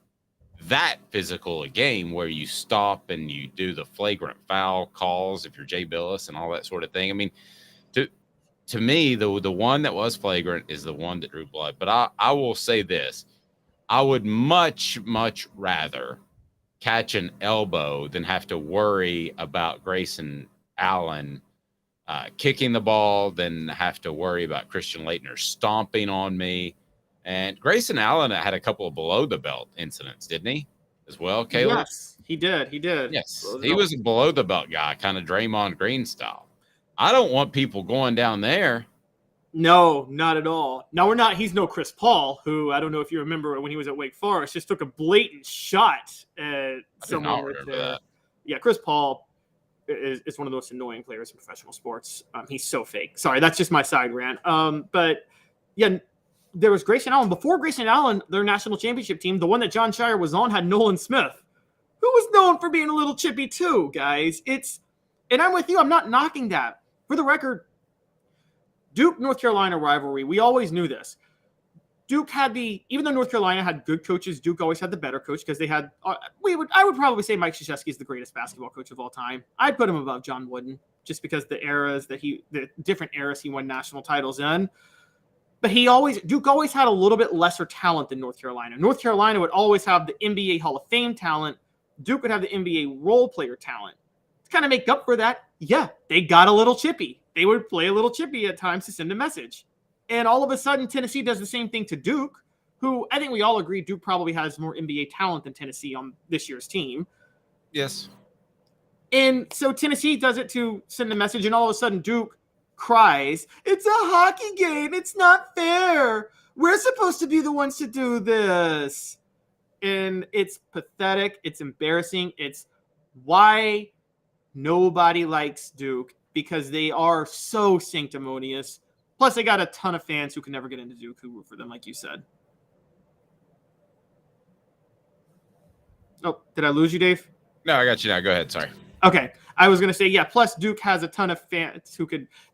physical a game where you stop and you do the flagrant foul calls if you're Jay Billis and all that sort of thing. I mean, to me, the one that was flagrant is the one that drew blood. But I will say this. I would much rather catch an elbow than have to worry about Grayson Allen kicking the ball, than have to worry about Christian Laettner stomping on me. And Grayson Allen had a couple of below the belt incidents, didn't he? As well, Caleb? Yes, he did. Yes, he was a below the belt guy, kind of Draymond Green style. I don't want people going down there. No, not at all. Now we're not. He's no Chris Paul, who I don't know if you remember when he was at Wake Forest, just took a blatant shot at someone with that. Yeah, Chris Paul is one of the most annoying players in professional sports. He's so fake. Sorry, that's just my side rant. But yeah, there was Grayson Allen. Before Grayson Allen, their national championship team, the one that John Shire was on, had Nolan Smith, who was known for being a little chippy too, guys. And I'm with you. I'm not knocking that. For the record, Duke North Carolina rivalry, we always knew this. Duke had even though North Carolina had good coaches, Duke always had the better coach because they had, I would probably say Mike Krzyzewski is the greatest basketball coach of all time. I'd put him above John Wooden just because the different eras he won national titles in. But Duke always had a little bit lesser talent than North Carolina. North Carolina would always have the NBA Hall of Fame talent. Duke would have the NBA role player talent. To kind of make up for that, yeah, they got a little chippy. They would play a little chippy at times to send a message. And all of a sudden, Tennessee does the same thing to Duke, who I think we all agree Duke probably has more NBA talent than Tennessee on this year's team. Yes. And so Tennessee does it to send a message, and all of a sudden Duke cries, "It's a hockey game. It's not fair. We're supposed to be the ones to do this." And it's pathetic. It's embarrassing. It's why nobody likes Duke, because they are so sanctimonious. Plus, they got a ton of fans who can never get into Duke who root for them, like you said. Oh, did I lose you, Dave? No, I got you now. Go ahead. Sorry. Okay. I was going to say, yeah, plus Duke has a ton of fans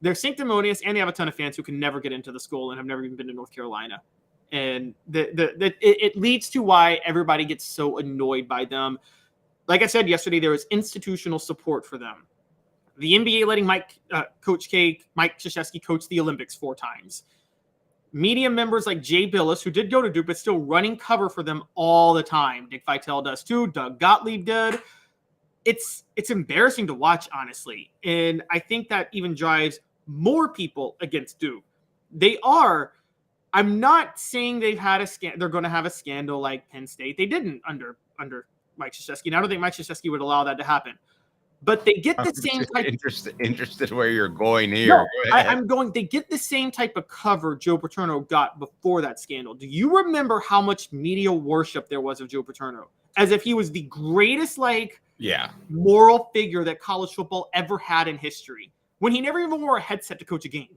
they're sanctimonious, and they have a ton of fans who can never get into the school and have never even been to North Carolina. And it leads to why everybody gets so annoyed by them. Like I said yesterday, there was institutional support for them. The NBA letting Mike Krzyzewski coach the Olympics 4 times. Media members like Jay Billis, who did go to Duke, but still running cover for them all the time. Dick Vitale does too. Doug Gottlieb did. It's embarrassing to watch, honestly. And I think that even drives more people against Duke. I'm not saying they're going to have a scandal like Penn State. They didn't under Mike Krzyzewski. And I don't think Mike Krzyzewski would allow that to happen. But they get the same type. Interested where you're going here. No, they get the same type of cover Joe Paterno got before that scandal. Do you remember how much media worship there was of Joe Paterno? As if he was the greatest, moral figure that college football ever had in history, when he never even wore a headset to coach a game.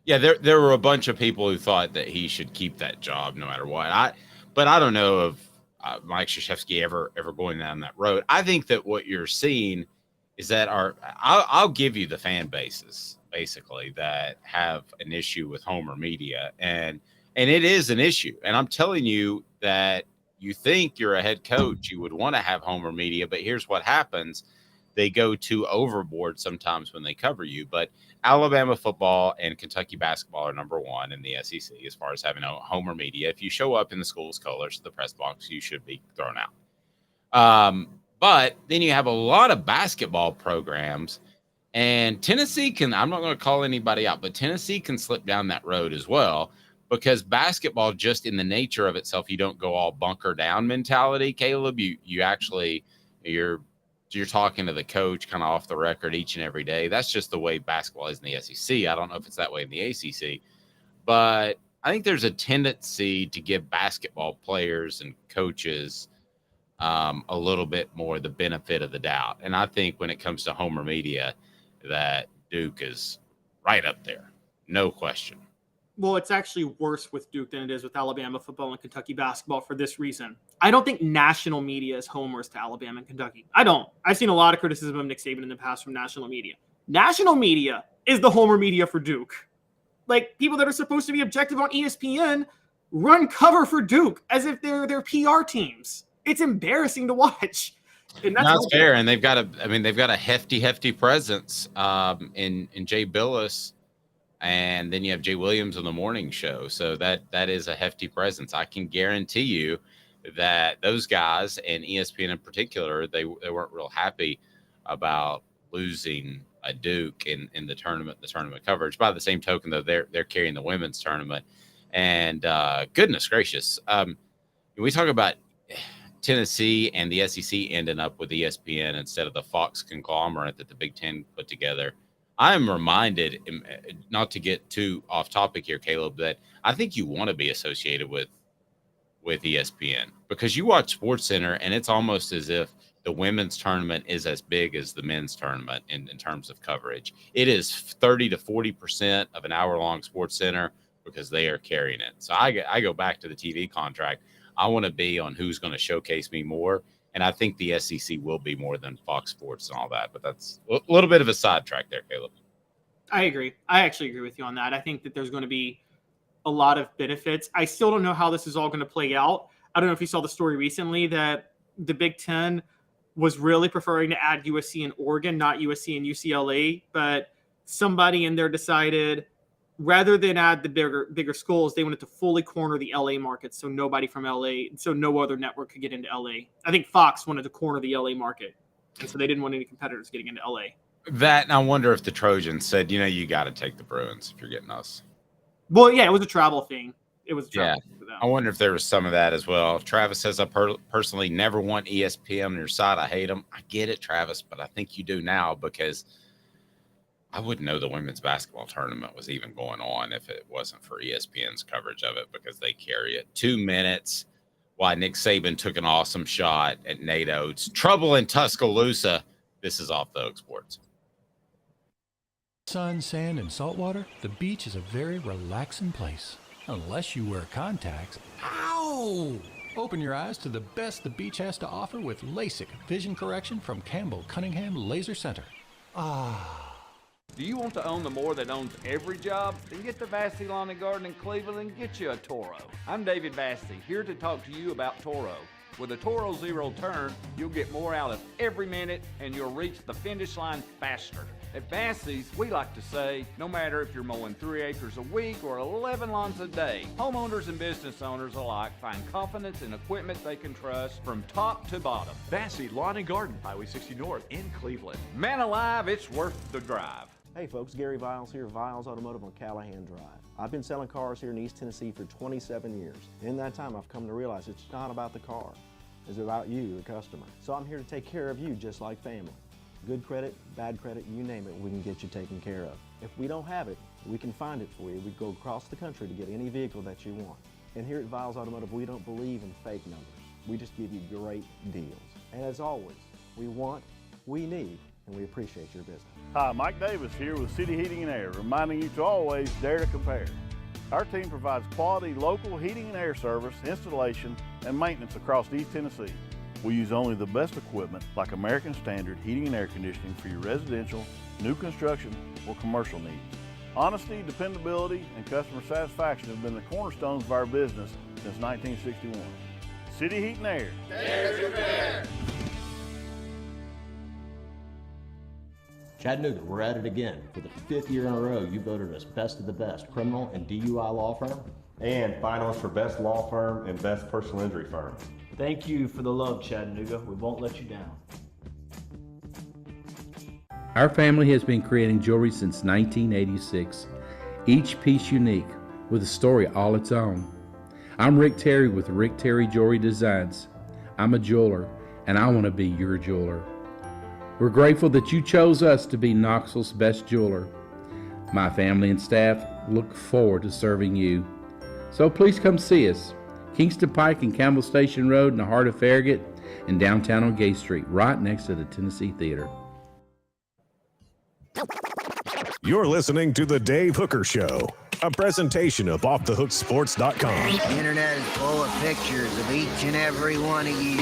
Yeah, there were a bunch of people who thought that he should keep that job no matter what. But I don't know if Mike Krzyzewski ever going down that road. I think that what you're seeing is that I'll give you the fan bases basically that have an issue with Homer Media, and it is an issue. And I'm telling you that you think you're a head coach, you would want to have Homer Media, but here's what happens. They go too overboard sometimes when they cover you. But Alabama football and Kentucky basketball are number one in the SEC as far as having a Homer Media. If you show up in the school's colors, the press box, you should be thrown out. But then you have a lot of basketball programs, and Tennessee I'm not going to call anybody out, but Tennessee can slip down that road as well, because basketball, just in the nature of itself, you don't go all bunker down mentality, Caleb. You're talking to the coach kind of off the record each and every day. That's just the way basketball is in the SEC. I don't know if it's that way in the ACC, but I think there's a tendency to give basketball players and coaches a little bit more the benefit of the doubt. And I think when it comes to Homer Media, that Duke is right up there. No question. Well, it's actually worse with Duke than it is with Alabama football and Kentucky basketball for this reason. I don't think national media is homers to Alabama and Kentucky. I don't. I've seen a lot of criticism of Nick Saban in the past from national media. National media is the homer media for Duke. like people that are supposed to be objective on ESPN run cover for Duke as if they're their PR teams. It's embarrassing to watch. And that's fair. And they've got a hefty presence in Jay Billis, and then you have Jay Williams on the morning show. So that is a hefty presence. I can guarantee you that those guys, and ESPN in particular, they weren't real happy about losing a Duke in the tournament coverage. By the same token, though, they're carrying the women's tournament. And goodness gracious, we talk about Tennessee and the SEC ending up with ESPN instead of the Fox conglomerate that the Big Ten put together. I am reminded, not to get too off topic here, Caleb, that I think you want to be associated with ESPN because you watch SportsCenter and it's almost as if the women's tournament is as big as the men's tournament in terms of coverage. It is 30 to 40% of an hour-long SportsCenter because they are carrying it. So I go back to the TV contract. I want to be on who's going to showcase me more. And I think the SEC will be more than Fox Sports and all that. But that's a little bit of a sidetrack there, Caleb. I agree. I actually agree with you on that. I think that there's going to be a lot of benefits. I still don't know how this is all going to play out. I don't know if you saw the story recently that the Big Ten was really preferring to add USC and Oregon, not USC and UCLA. But somebody in there decided rather than add the bigger schools, they wanted to fully corner the LA market. So nobody from LA, so no other network could get into LA. I think Fox wanted to corner the LA market. And so they didn't want any competitors getting into LA. That, and I wonder if the Trojans said, you got to take the Bruins if you're getting us. Well, yeah, it was a travel thing. It was a travel thing for them. I wonder if there was some of that as well. Travis says, I personally never want ESPN on your side. I hate them. I get it, Travis, but I think you do now because I wouldn't know the women's basketball tournament was even going on if it wasn't for ESPN's coverage of it because they carry it. 2 minutes while Nick Saban took an awesome shot at Nate Oates. Trouble in Tuscaloosa. This is Off the Hook Sports. Sun, sand, and salt water, the beach is a very relaxing place. Unless you wear contacts. Ow! Open your eyes to the best the beach has to offer with LASIK vision correction from Campbell Cunningham Laser Center. Do you want to own the more that owns every job? Then get to Vassy Lawn and Garden in Cleveland and get you a Toro. I'm David Vassy, here to talk to you about Toro. With a Toro Zero Turn, you'll get more out of every minute and you'll reach the finish line faster. At Vassy's, we like to say, no matter if you're mowing 3 acres a week or 11 lawns a day, homeowners and business owners alike find confidence in equipment they can trust from top to bottom. Vassy Lawn and Garden, Highway 60 North in Cleveland. Man alive, it's worth the drive. Hey folks, Gary Viles here, Viles Automotive on Callahan Drive. I've been selling cars here in East Tennessee for 27 years. In that time, I've come to realize it's not about the car. It's about you, the customer. So I'm here to take care of you just like family. Good credit, bad credit, you name it, we can get you taken care of. If we don't have it, we can find it for you. We go across the country to get any vehicle that you want. And here at Viles Automotive, we don't believe in fake numbers. We just give you great deals. And as always, we want, we need, and we appreciate your business. Hi, Mike Davis here with City Heating and Air, reminding you to always dare to compare. Our team provides quality local heating and air service, installation, and maintenance across East Tennessee. We use only the best equipment like American Standard heating and air conditioning for your residential, new construction, or commercial needs. Honesty, dependability, and customer satisfaction have been the cornerstones of our business since 1961. City Heat and Air. Dare to compare. Chattanooga, we're at it again. For the 5th year in a row, you voted us best of the best criminal and DUI law firm. And finalist for best law firm and best personal injury firm. Thank you for the love, Chattanooga. We won't let you down. Our family has been creating jewelry since 1986, each piece unique with a story all its own. I'm Rick Terry with Rick Terry Jewelry Designs. I'm a jeweler, and I want to be your jeweler. We're grateful that you chose us to be Knoxville's best jeweler. My family and staff look forward to serving you. So please come see us. Kingston Pike and Campbell Station Road in the heart of Farragut and downtown on Gay Street, right next to the Tennessee Theater. You're listening to The Dave Hooker Show, a presentation of OffTheHookSports.com. The internet is full of pictures of each and every one of you.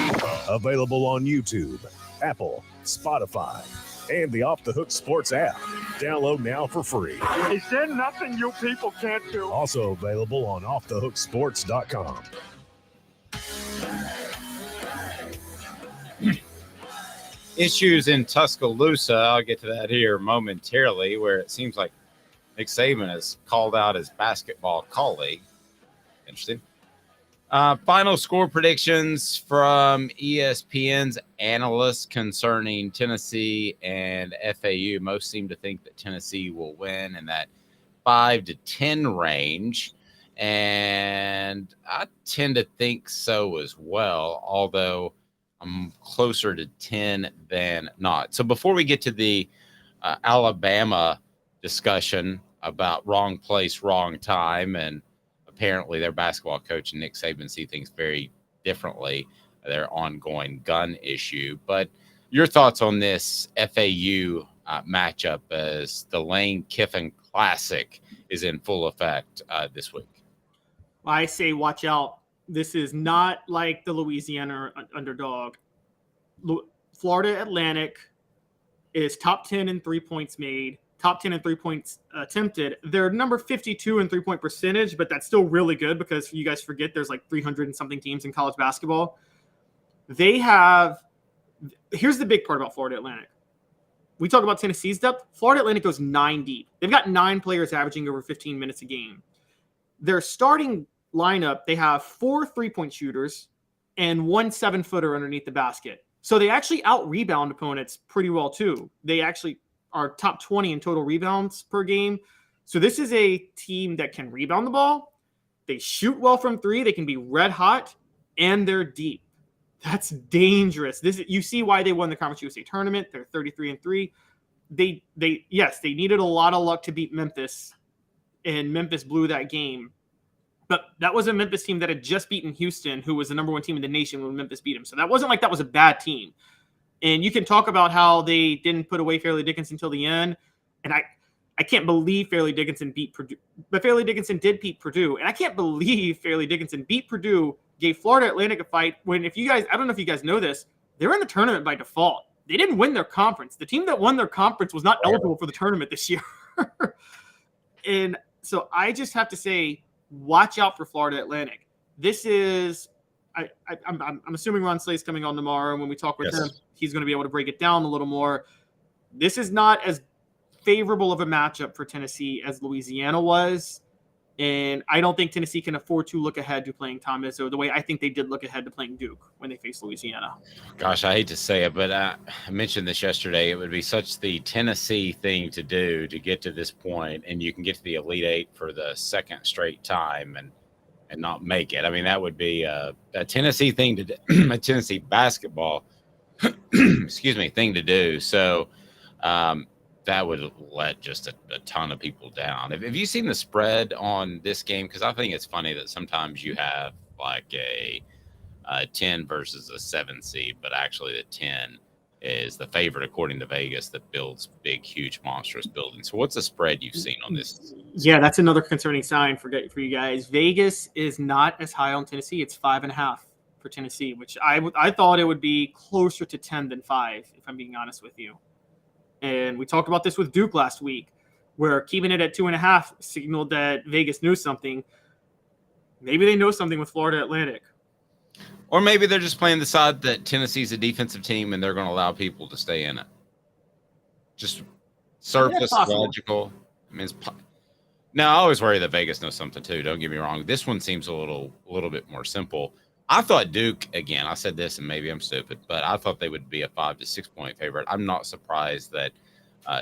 Available on YouTube, Apple, Spotify, and the Off the Hook Sports app. Download now for free. Is there nothing you people can't do? Also available on offthehooksports.com. Issues in Tuscaloosa. I'll get to that here momentarily, where it seems like Nick Saban has called out his basketball colleague. Interesting. Final score predictions from ESPN's analysts concerning Tennessee and FAU. Most seem to think that Tennessee will win in that 5-10 range. And I tend to think so as well, although I'm closer to 10 than not. So before we get to the Alabama discussion about wrong place, wrong time, and apparently their basketball coach and Nick Saban see things very differently, their ongoing gun issue. But your thoughts on this FAU matchup as the Lane Kiffin Classic is in full effect this week? I say watch out. This is not like the Louisiana underdog. Florida Atlantic is top 10 in 3 points made, top 10 in 3 points attempted. They're number 52 in 3-point percentage, but that's still really good because you guys forget there's like 300 and something teams in college basketball. They have – here's the big part about Florida Atlantic. We talk about Tennessee's depth. Florida Atlantic goes 9 deep. They've got 9 players averaging over 15 minutes a game. Their starting lineup, they have 4 3-point shooters and 1 7-footer underneath the basket. So they actually out-rebound opponents pretty well too. They actually are top 20 in total rebounds per game. So this is a team that can rebound the ball. They shoot well from 3. They can be red hot, and they're deep. That's dangerous. You see why they won the Conference USA tournament. They're 33-3. They needed a lot of luck to beat Memphis, and Memphis blew that game. But that was a Memphis team that had just beaten Houston, who was the number 1 team in the nation when Memphis beat them. So that wasn't like that was a bad team. And you can talk about how they didn't put away Fairleigh Dickinson until the end. And I can't believe Fairleigh Dickinson beat Purdue. But Fairleigh Dickinson did beat Purdue. And I can't believe Fairleigh Dickinson beat Purdue, gave Florida Atlantic a fight when, I don't know if you guys know this, they're in the tournament by default. They didn't win their conference. The team that won their conference was not eligible for the tournament this year. And so I just have to say, watch out for Florida Atlantic. This is, I'm assuming Ron Slay's coming on tomorrow. When we talk with him, he's going to be able to break it down a little more. This is not as favorable of a matchup for Tennessee as Louisiana was. And I don't think Tennessee can afford to look ahead to playing Tom Izzo the way I think they did look ahead to playing Duke when they faced Louisiana. Gosh, I hate to say it, but I mentioned this yesterday. It would be such the Tennessee thing to do to get to this point, and you can get to the Elite Eight for the second straight time and not make it. I mean, that would be a Tennessee thing to do, a Tennessee basketball, thing to do. So that would let just a ton of people down. Have you seen the spread on this game? Because I think it's funny that sometimes you have like a 10 versus a 7 seed, but actually the 10 is the favorite according to Vegas that builds big, huge, monstrous buildings. So what's the spread you've seen on this? Yeah, that's another concerning sign for you guys. Vegas is not as high on Tennessee. It's 5.5 for Tennessee, which I thought it would be closer to 10 than 5, if I'm being honest with you. And we talked about this with Duke last week, where keeping it at 2.5 signaled that Vegas knew something. Maybe they know something with Florida Atlantic. Or maybe they're just playing the side that Tennessee's a defensive team and they're going to allow people to stay in it. Just surface logical. I mean, now, I always worry that Vegas knows something too. Don't get me wrong. This one seems a little bit more simple. I thought Duke, again, I said this and maybe I'm stupid, but I thought they would be a 5 to 6 point favorite. I'm not surprised that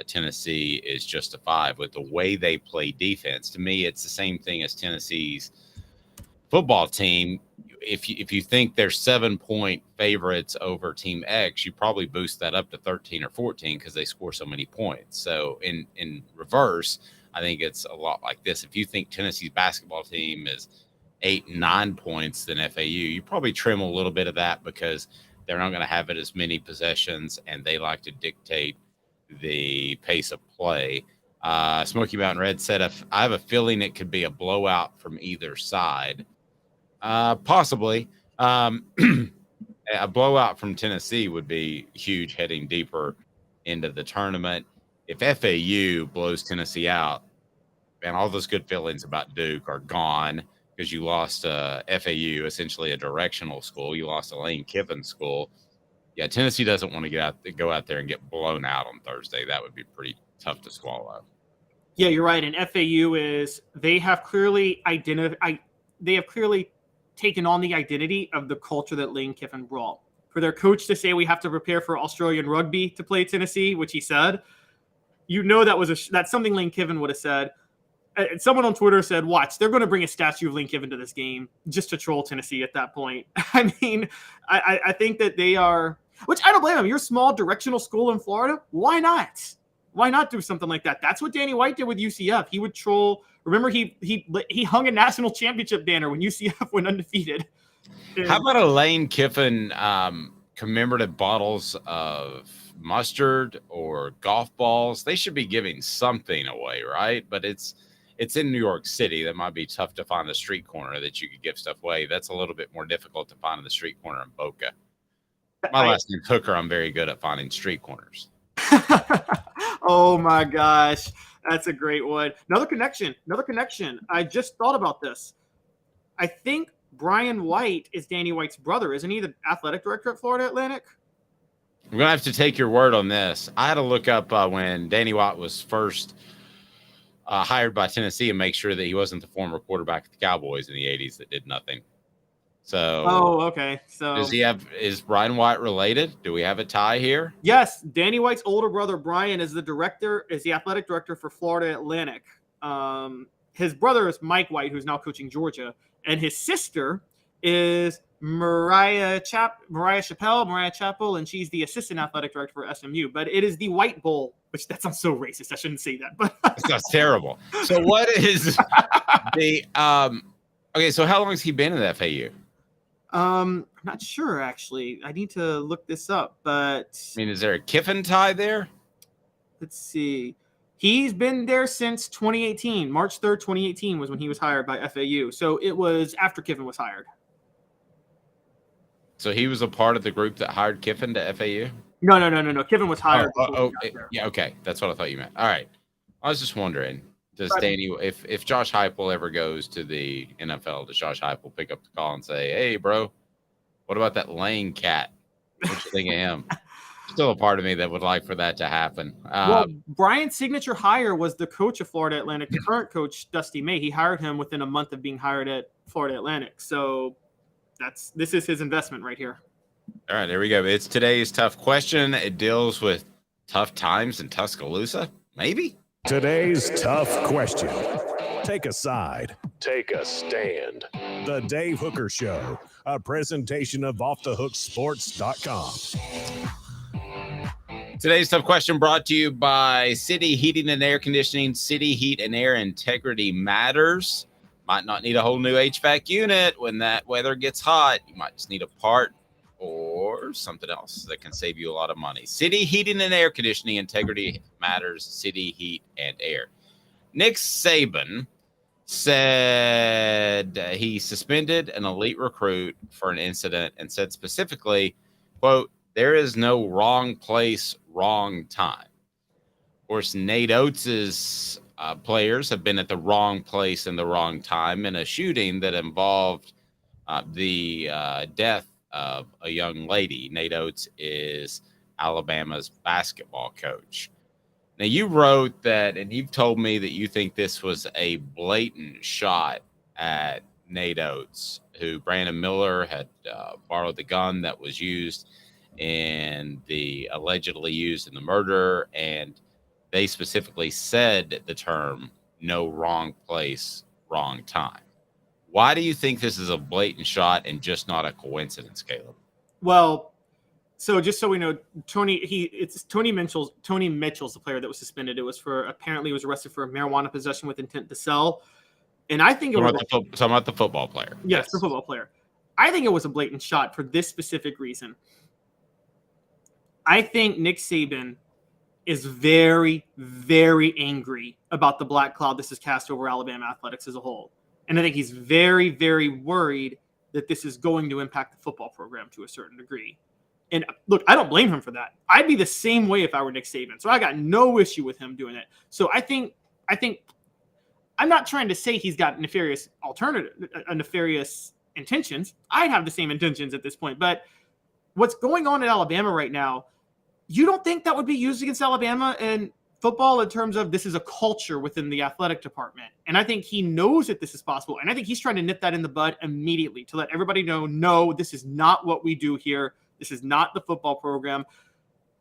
Tennessee is just a 5 with the way they play defense. To me, it's the same thing as Tennessee's football team. If you think they're 7-point favorites over Team X, you probably boost that up to 13 or 14 because they score so many points. So in reverse, I think it's a lot like this. If you think Tennessee's basketball team is 8 and 9 points than FAU, you probably trim a little bit of that because they're not going to have it as many possessions and they like to dictate the pace of play. Smoky Mountain Red said, I have a feeling it could be a blowout from either side. Possibly. A blowout from Tennessee would be huge heading deeper into the tournament. If FAU blows Tennessee out, man, all those good feelings about Duke are gone because you lost FAU, essentially a directional school. You lost a Lane Kiffin school. Yeah, Tennessee doesn't want to go out there and get blown out on Thursday. That would be pretty tough to swallow. Yeah, you're right. And FAU they have clearly taken on the identity of the culture that Lane Kiffin brought. For their coach to say we have to prepare for Australian rugby to play Tennessee, which he said, that's something Lane Kiffin would have said. Someone on Twitter said, watch, they're going to bring a statue of Lane Kiffin to this game just to troll Tennessee at that point. I mean, I think that they are, which I don't blame them. You're a small directional school in Florida. Why not? Why not do something like that? That's what Danny White did with UCF. He would troll. Remember, he hung a national championship banner when UCF went undefeated. How about a Lane Kiffin commemorative bottles of mustard or golf balls? They should be giving something away, right? But it's in New York City. That might be tough to find a street corner that you could give stuff away. That's a little bit more difficult to find in the street corner in Boca. My last name's Hooker. I'm very good at finding street corners. Oh my gosh. That's a great one. Another connection. I just thought about this. I think Brian White is Danny White's brother. Isn't he the athletic director at Florida Atlantic? I'm going to have to take your word on this. I had to look up when Danny White was first hired by Tennessee and make sure that he wasn't the former quarterback of the Cowboys in the 80s that did nothing. So, okay. So is Brian White related? Do we have a tie here? Yes. Danny White's older brother, Brian, is the athletic director for Florida Atlantic. His brother is Mike White, who's now coaching Georgia. And his sister is Mariah Chappell, and she's the assistant athletic director for SMU. But it is the White Bowl, which that sounds so racist. I shouldn't say that, but that's terrible. So what is the okay? So how long has he been at FAU? I'm not sure actually. I need to look this up. But I mean, is there a Kiffin tie there? Let's see. He's been there since 2018. March 3rd, 2018 was when he was hired by FAU. So it was after Kiffin was hired. So he was a part of the group that hired Kiffin to FAU? No. Kiffin was hired. Yeah, okay. That's what I thought you meant. All right. I was just wondering, does Danny, if Josh Heupel ever goes to the NFL, does Josh Heupel pick up the call and say, hey, bro, what about that Lane cat? What you think of him? Still a part of me that would like for that to happen. Well, Brian's signature hire was the coach of Florida Atlantic, the current coach, Dusty May. He hired him within a month of being hired at Florida Atlantic. So this is his investment right here. All right, there we go. It's today's tough question. It deals with tough times in Tuscaloosa, maybe? Today's tough question. Take a side. Take a stand. The Dave Hooker Show, a presentation of offthehooksports.com. Today's tough question brought to you by City Heating and Air Conditioning. City Heat and Air integrity matters. Might not need a whole new HVAC unit when that weather gets hot. You might just need a part or something else that can save you a lot of money. City Heating and Air Conditioning. Integrity matters. City Heat and Air. Nick Saban said he suspended an elite recruit for an incident and said specifically, quote, there is no wrong place, wrong time. Of course, Nate Oates' players have been at the wrong place and the wrong time in a shooting that involved the death of a young lady. Nate Oates is Alabama's basketball coach. Now, you wrote that, and you've told me that you think this was a blatant shot at Nate Oates, who Brandon Miller had borrowed the gun that was used allegedly used in the murder, and they specifically said the term no wrong place, wrong time. Why do you think this is a blatant shot and just not a coincidence, Caleb? Well, so just so we know, Tony Mitchell's the player that was suspended. It was apparently was arrested for marijuana possession with intent to sell. And I think talking about the football player. Yes, the football player. I think it was a blatant shot for this specific reason. I think Nick Saban is very, very angry about the black cloud this has cast over Alabama athletics as a whole. And I think he's very, very worried that this is going to impact the football program to a certain degree. And look, I don't blame him for that. I'd be the same way if I were Nick Saban. So I got no issue with him doing it. So I think I'm not trying to say he's got nefarious intentions. I'd have the same intentions at this point. But what's going on in Alabama right now, you don't think that would be used against Alabama in football in terms of this is a culture within the athletic department. And I think he knows that this is possible. And I think he's trying to nip that in the bud immediately to let everybody know, no, this is not what we do here. This is not the football program.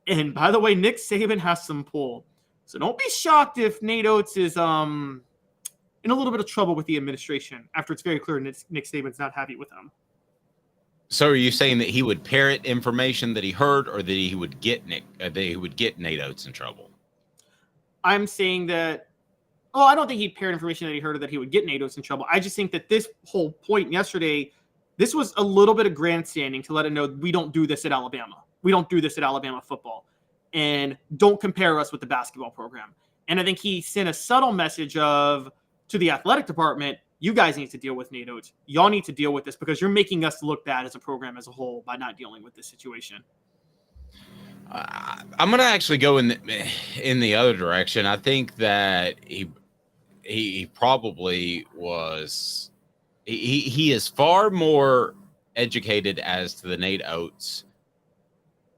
And by the way, Nick Saban has some pull. So don't be shocked if Nate Oates is in a little bit of trouble with the administration after it's very clear Nick Saban's not happy with them. So are you saying that he would parrot information that he heard, or that he would get Nate Oates in trouble? I'm saying that, I don't think he'd parrot information that he heard or that he would get Nate Oates in trouble. I just think that this whole point yesterday, this was a little bit of grandstanding to let him know we don't do this at Alabama. We don't do this at Alabama football. And don't compare us with the basketball program. And I think he sent a subtle message to the athletic department, you guys need to deal with Nate Oates. Y'all need to deal with this because you're making us look bad as a program as a whole by not dealing with this situation. I'm going to actually go in the other direction. I think that he probably was – he is far more educated as to the Nate Oates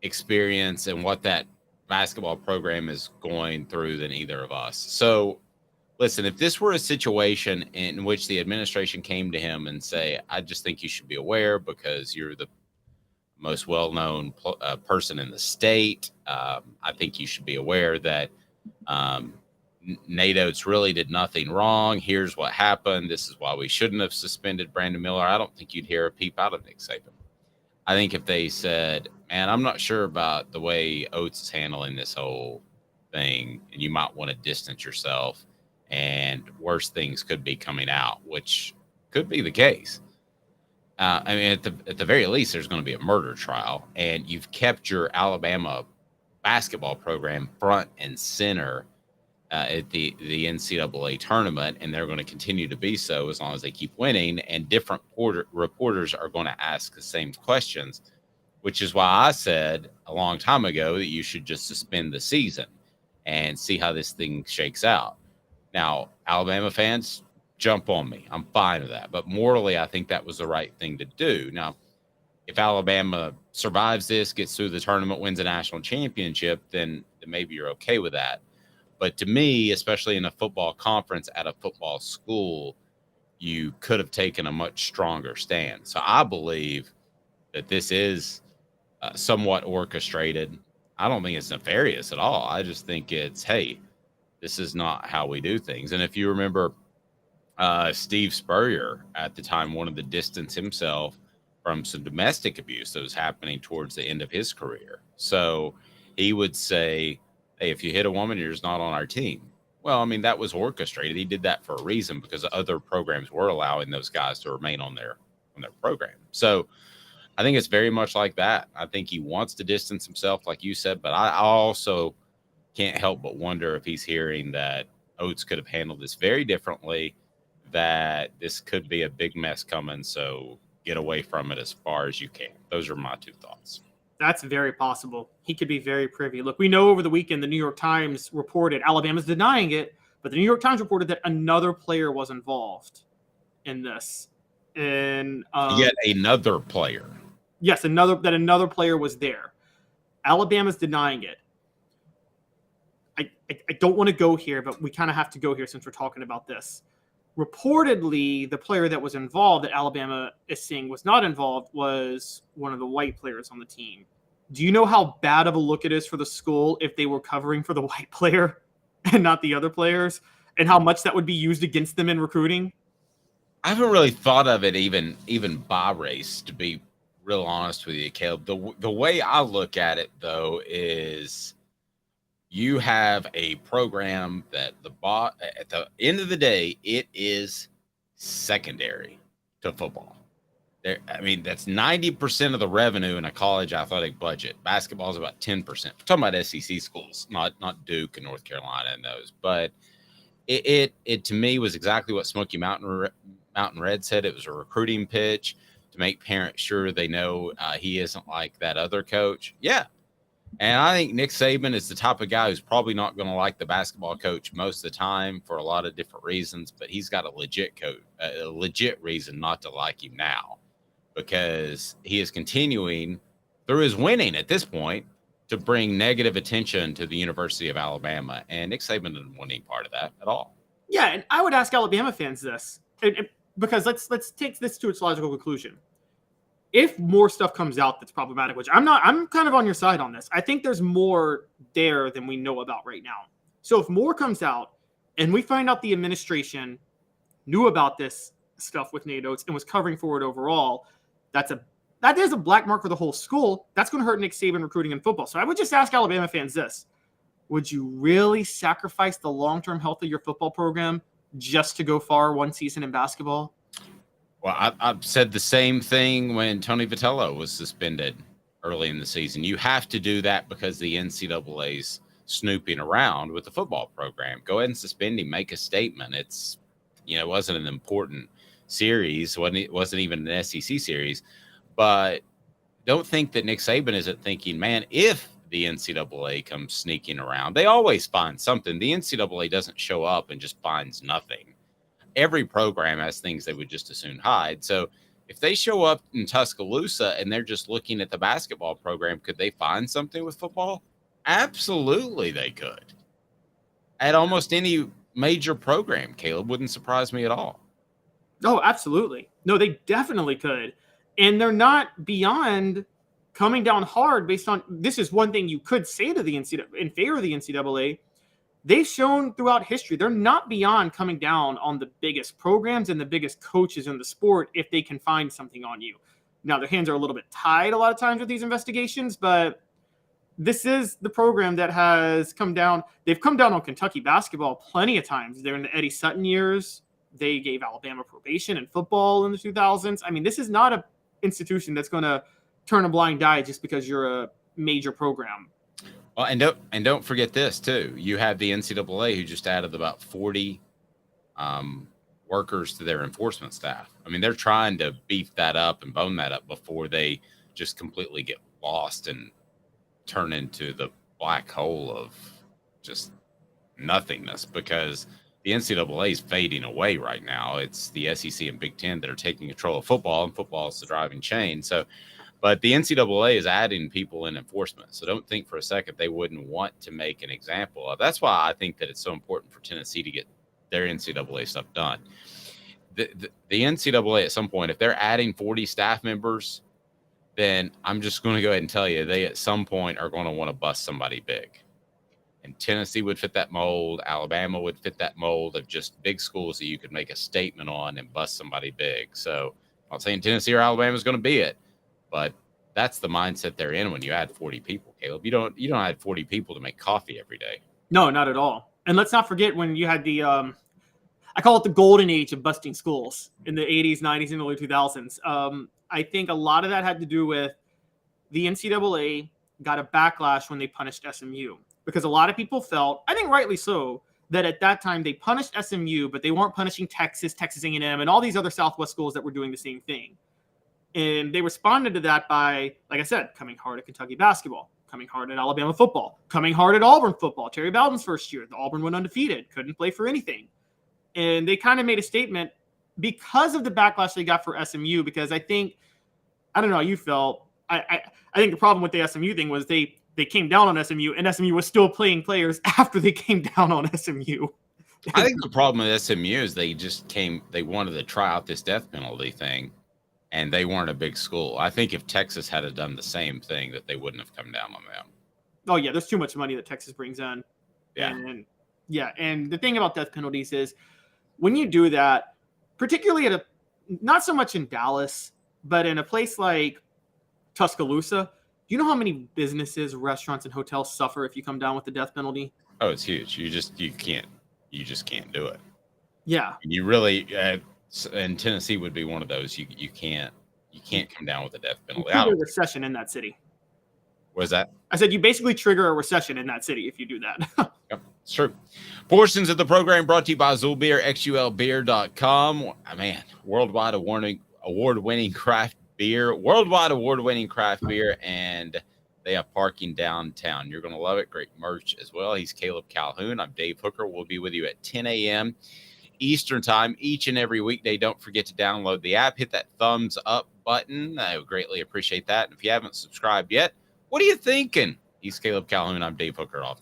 experience and what that basketball program is going through than either of us. So, listen, if this were a situation in which the administration came to him and say, I just think you should be aware because you're the most well-known person in the state. I think you should be aware that Nate Oates really did nothing wrong. Here's what happened. This is why we shouldn't have suspended Brandon Miller. I don't think you'd hear a peep out of Nick Saban. I think if they said, man, I'm not sure about the way Oates is handling this whole thing, and you might want to distance yourself, and worse things could be coming out, which could be the case. I mean, at the very least, there's going to be a murder trial, and you've kept your Alabama basketball program front and center at the NCAA tournament, and they're going to continue to be so as long as they keep winning, and different reporters are going to ask the same questions, which is why I said a long time ago that you should just suspend the season and see how this thing shakes out. Now, Alabama fans, jump on me. I'm fine with that. But morally, I think that was the right thing to do. Now, if Alabama survives this, gets through the tournament, wins a national championship, then maybe you're okay with that. But to me, especially in a football conference at a football school, you could have taken a much stronger stand. So I believe that this is somewhat orchestrated. I don't think it's nefarious at all. I just think it's, hey, this is not how we do things. And if you remember, Steve Spurrier at the time wanted to distance himself from some domestic abuse that was happening towards the end of his career. So he would say, hey, if you hit a woman, you're just not on our team. Well, I mean, that was orchestrated. He did that for a reason because other programs were allowing those guys to remain on their program. So I think it's very much like that. I think he wants to distance himself, like you said, but I also can't help but wonder if he's hearing that Oates could have handled this very differently, that this could be a big mess coming. So get away from it as far as you can. Those are my two thoughts. That's very possible. He could be very privy. Look, we know over the weekend, the New York Times reported, Alabama's denying it, but the New York Times reported that another player was involved in this. And yet another player. Yes, another player was there. Alabama's denying it. I don't want to go here, but we kind of have to go here since we're talking about this. Reportedly, the player that was involved that Alabama is saying was not involved was one of the white players on the team. Do you know how bad of a look it is for the school if they were covering for the white player and not the other players, and how much that would be used against them in recruiting? I haven't really thought of it even by race, to be real honest with you, Caleb. The way I look at it, though, is you have a program that at the end of the day, it is secondary to football. I mean, that's 90% of the revenue in a college athletic budget. Basketball is about 10%. We're talking about SEC schools, not Duke and North Carolina and those. But it to me was exactly what Smoky Mountain Red said. It was a recruiting pitch to make parents sure they know he isn't like that other coach. Yeah. And I think Nick Saban is the type of guy who's probably not going to like the basketball coach most of the time for a lot of different reasons, but he's got a legit reason not to like him now, because he is continuing through his winning at this point to bring negative attention to the University of Alabama. And Nick Saban didn't want any part of that at all. Yeah, and I would ask Alabama fans this, because let's take this to its logical conclusion. If more stuff comes out that's problematic, which I'm kind of on your side on this. I think there's more there than we know about right now. So if more comes out and we find out the administration knew about this stuff with Nate Oates and was covering for it overall, that is a black mark for the whole school. That's going to hurt Nick Saban recruiting in football. So I would just ask Alabama fans this. Would you really sacrifice the long-term health of your football program just to go far one season in basketball? Well, I've said the same thing when Tony Vitello was suspended early in the season. You have to do that because the NCAA's snooping around with the football program. Go ahead and suspend him. Make a statement. It's, it wasn't an important series. It wasn't even an SEC series. But don't think that Nick Saban isn't thinking, man, if the NCAA comes sneaking around, they always find something. The NCAA doesn't show up and just finds nothing. Every program has things they would just as soon hide. So if they show up in Tuscaloosa and they're just looking at the basketball program, could they find something with football? Absolutely they could. At almost any major program, Caleb, wouldn't surprise me at all. Oh, absolutely. No, they definitely could. And they're not beyond coming down hard based on, this is one thing you could say to the NCAA in favor of the NCAA. They've shown throughout history, they're not beyond coming down on the biggest programs and the biggest coaches in the sport if they can find something on you. Now, their hands are a little bit tied a lot of times with these investigations, but this is the program that has come down. They've come down on Kentucky basketball plenty of times. They're in the Eddie Sutton years. They gave Alabama probation in football in the 2000s. I mean, this is not an institution that's going to turn a blind eye just because you're a major program. Well, and don't forget this too. You have the NCAA who just added about 40 workers to their enforcement staff. I mean, they're trying to beef that up and bone that up before they just completely get lost and turn into the black hole of just nothingness, because the NCAA is fading away right now. It's the SEC and Big Ten that are taking control of football, and football is the driving chain. So, but the NCAA is adding people in enforcement. So don't think for a second they wouldn't want to make an example of. That's why I think that it's so important for Tennessee to get their NCAA stuff done. The NCAA at some point, if they're adding 40 staff members, then I'm just going to go ahead and tell you, they at some point are going to want to bust somebody big. And Tennessee would fit that mold. Alabama would fit that mold of just big schools that you could make a statement on and bust somebody big. So I'm not saying Tennessee or Alabama is going to be it, but that's the mindset they're in when you add 40 people, Caleb. You don't add 40 people to make coffee every day. No, not at all. And let's not forget when you had the I call it the golden age of busting schools in the 80s, 90s, and early 2000s. I think a lot of that had to do with the NCAA got a backlash when they punished SMU, because a lot of people felt, I think rightly so, that at that time they punished SMU, but they weren't punishing Texas, Texas A&M, and all these other Southwest schools that were doing the same thing. And they responded to that by, like I said, coming hard at Kentucky basketball, coming hard at Alabama football, coming hard at Auburn football. Terry Bowden's first year, the Auburn went undefeated, couldn't play for anything. And they kind of made a statement because of the backlash they got for SMU, because I don't know how you felt. I think the problem with the SMU thing was they came down on SMU, and SMU was still playing players after they came down on SMU. I think the problem with SMU is they wanted to try out this death penalty thing, and they weren't a big school. I think if Texas had done the same thing, that they wouldn't have come down on them. Oh, yeah, there's too much money that Texas brings in. Yeah. And the thing about death penalties is when you do that, particularly not so much in Dallas, but in a place like Tuscaloosa, do you know how many businesses, restaurants, and hotels suffer if you come down with the death penalty? Oh, it's huge. You just can't do it. Yeah. You really, and Tennessee would be one of those. You can't come down with the death penalty. You trigger a recession in that city. What is that? I said you basically trigger a recession in that city if you do that. Yep, it's true. Portions of the program brought to you by Zulbeer, xulbeer.com. Man, worldwide award-winning craft beer, worldwide award-winning craft beer, and they have parking downtown. You're going to love it. Great merch as well. He's Caleb Calhoun. I'm Dave Hooker. We'll be with you at 10 a.m. Eastern time each and every weekday. Don't forget to download the app. Hit that thumbs up button. I would greatly appreciate that. And if you haven't subscribed yet, what are you thinking? He's Caleb Calhoun. I'm Dave Hooker. Off the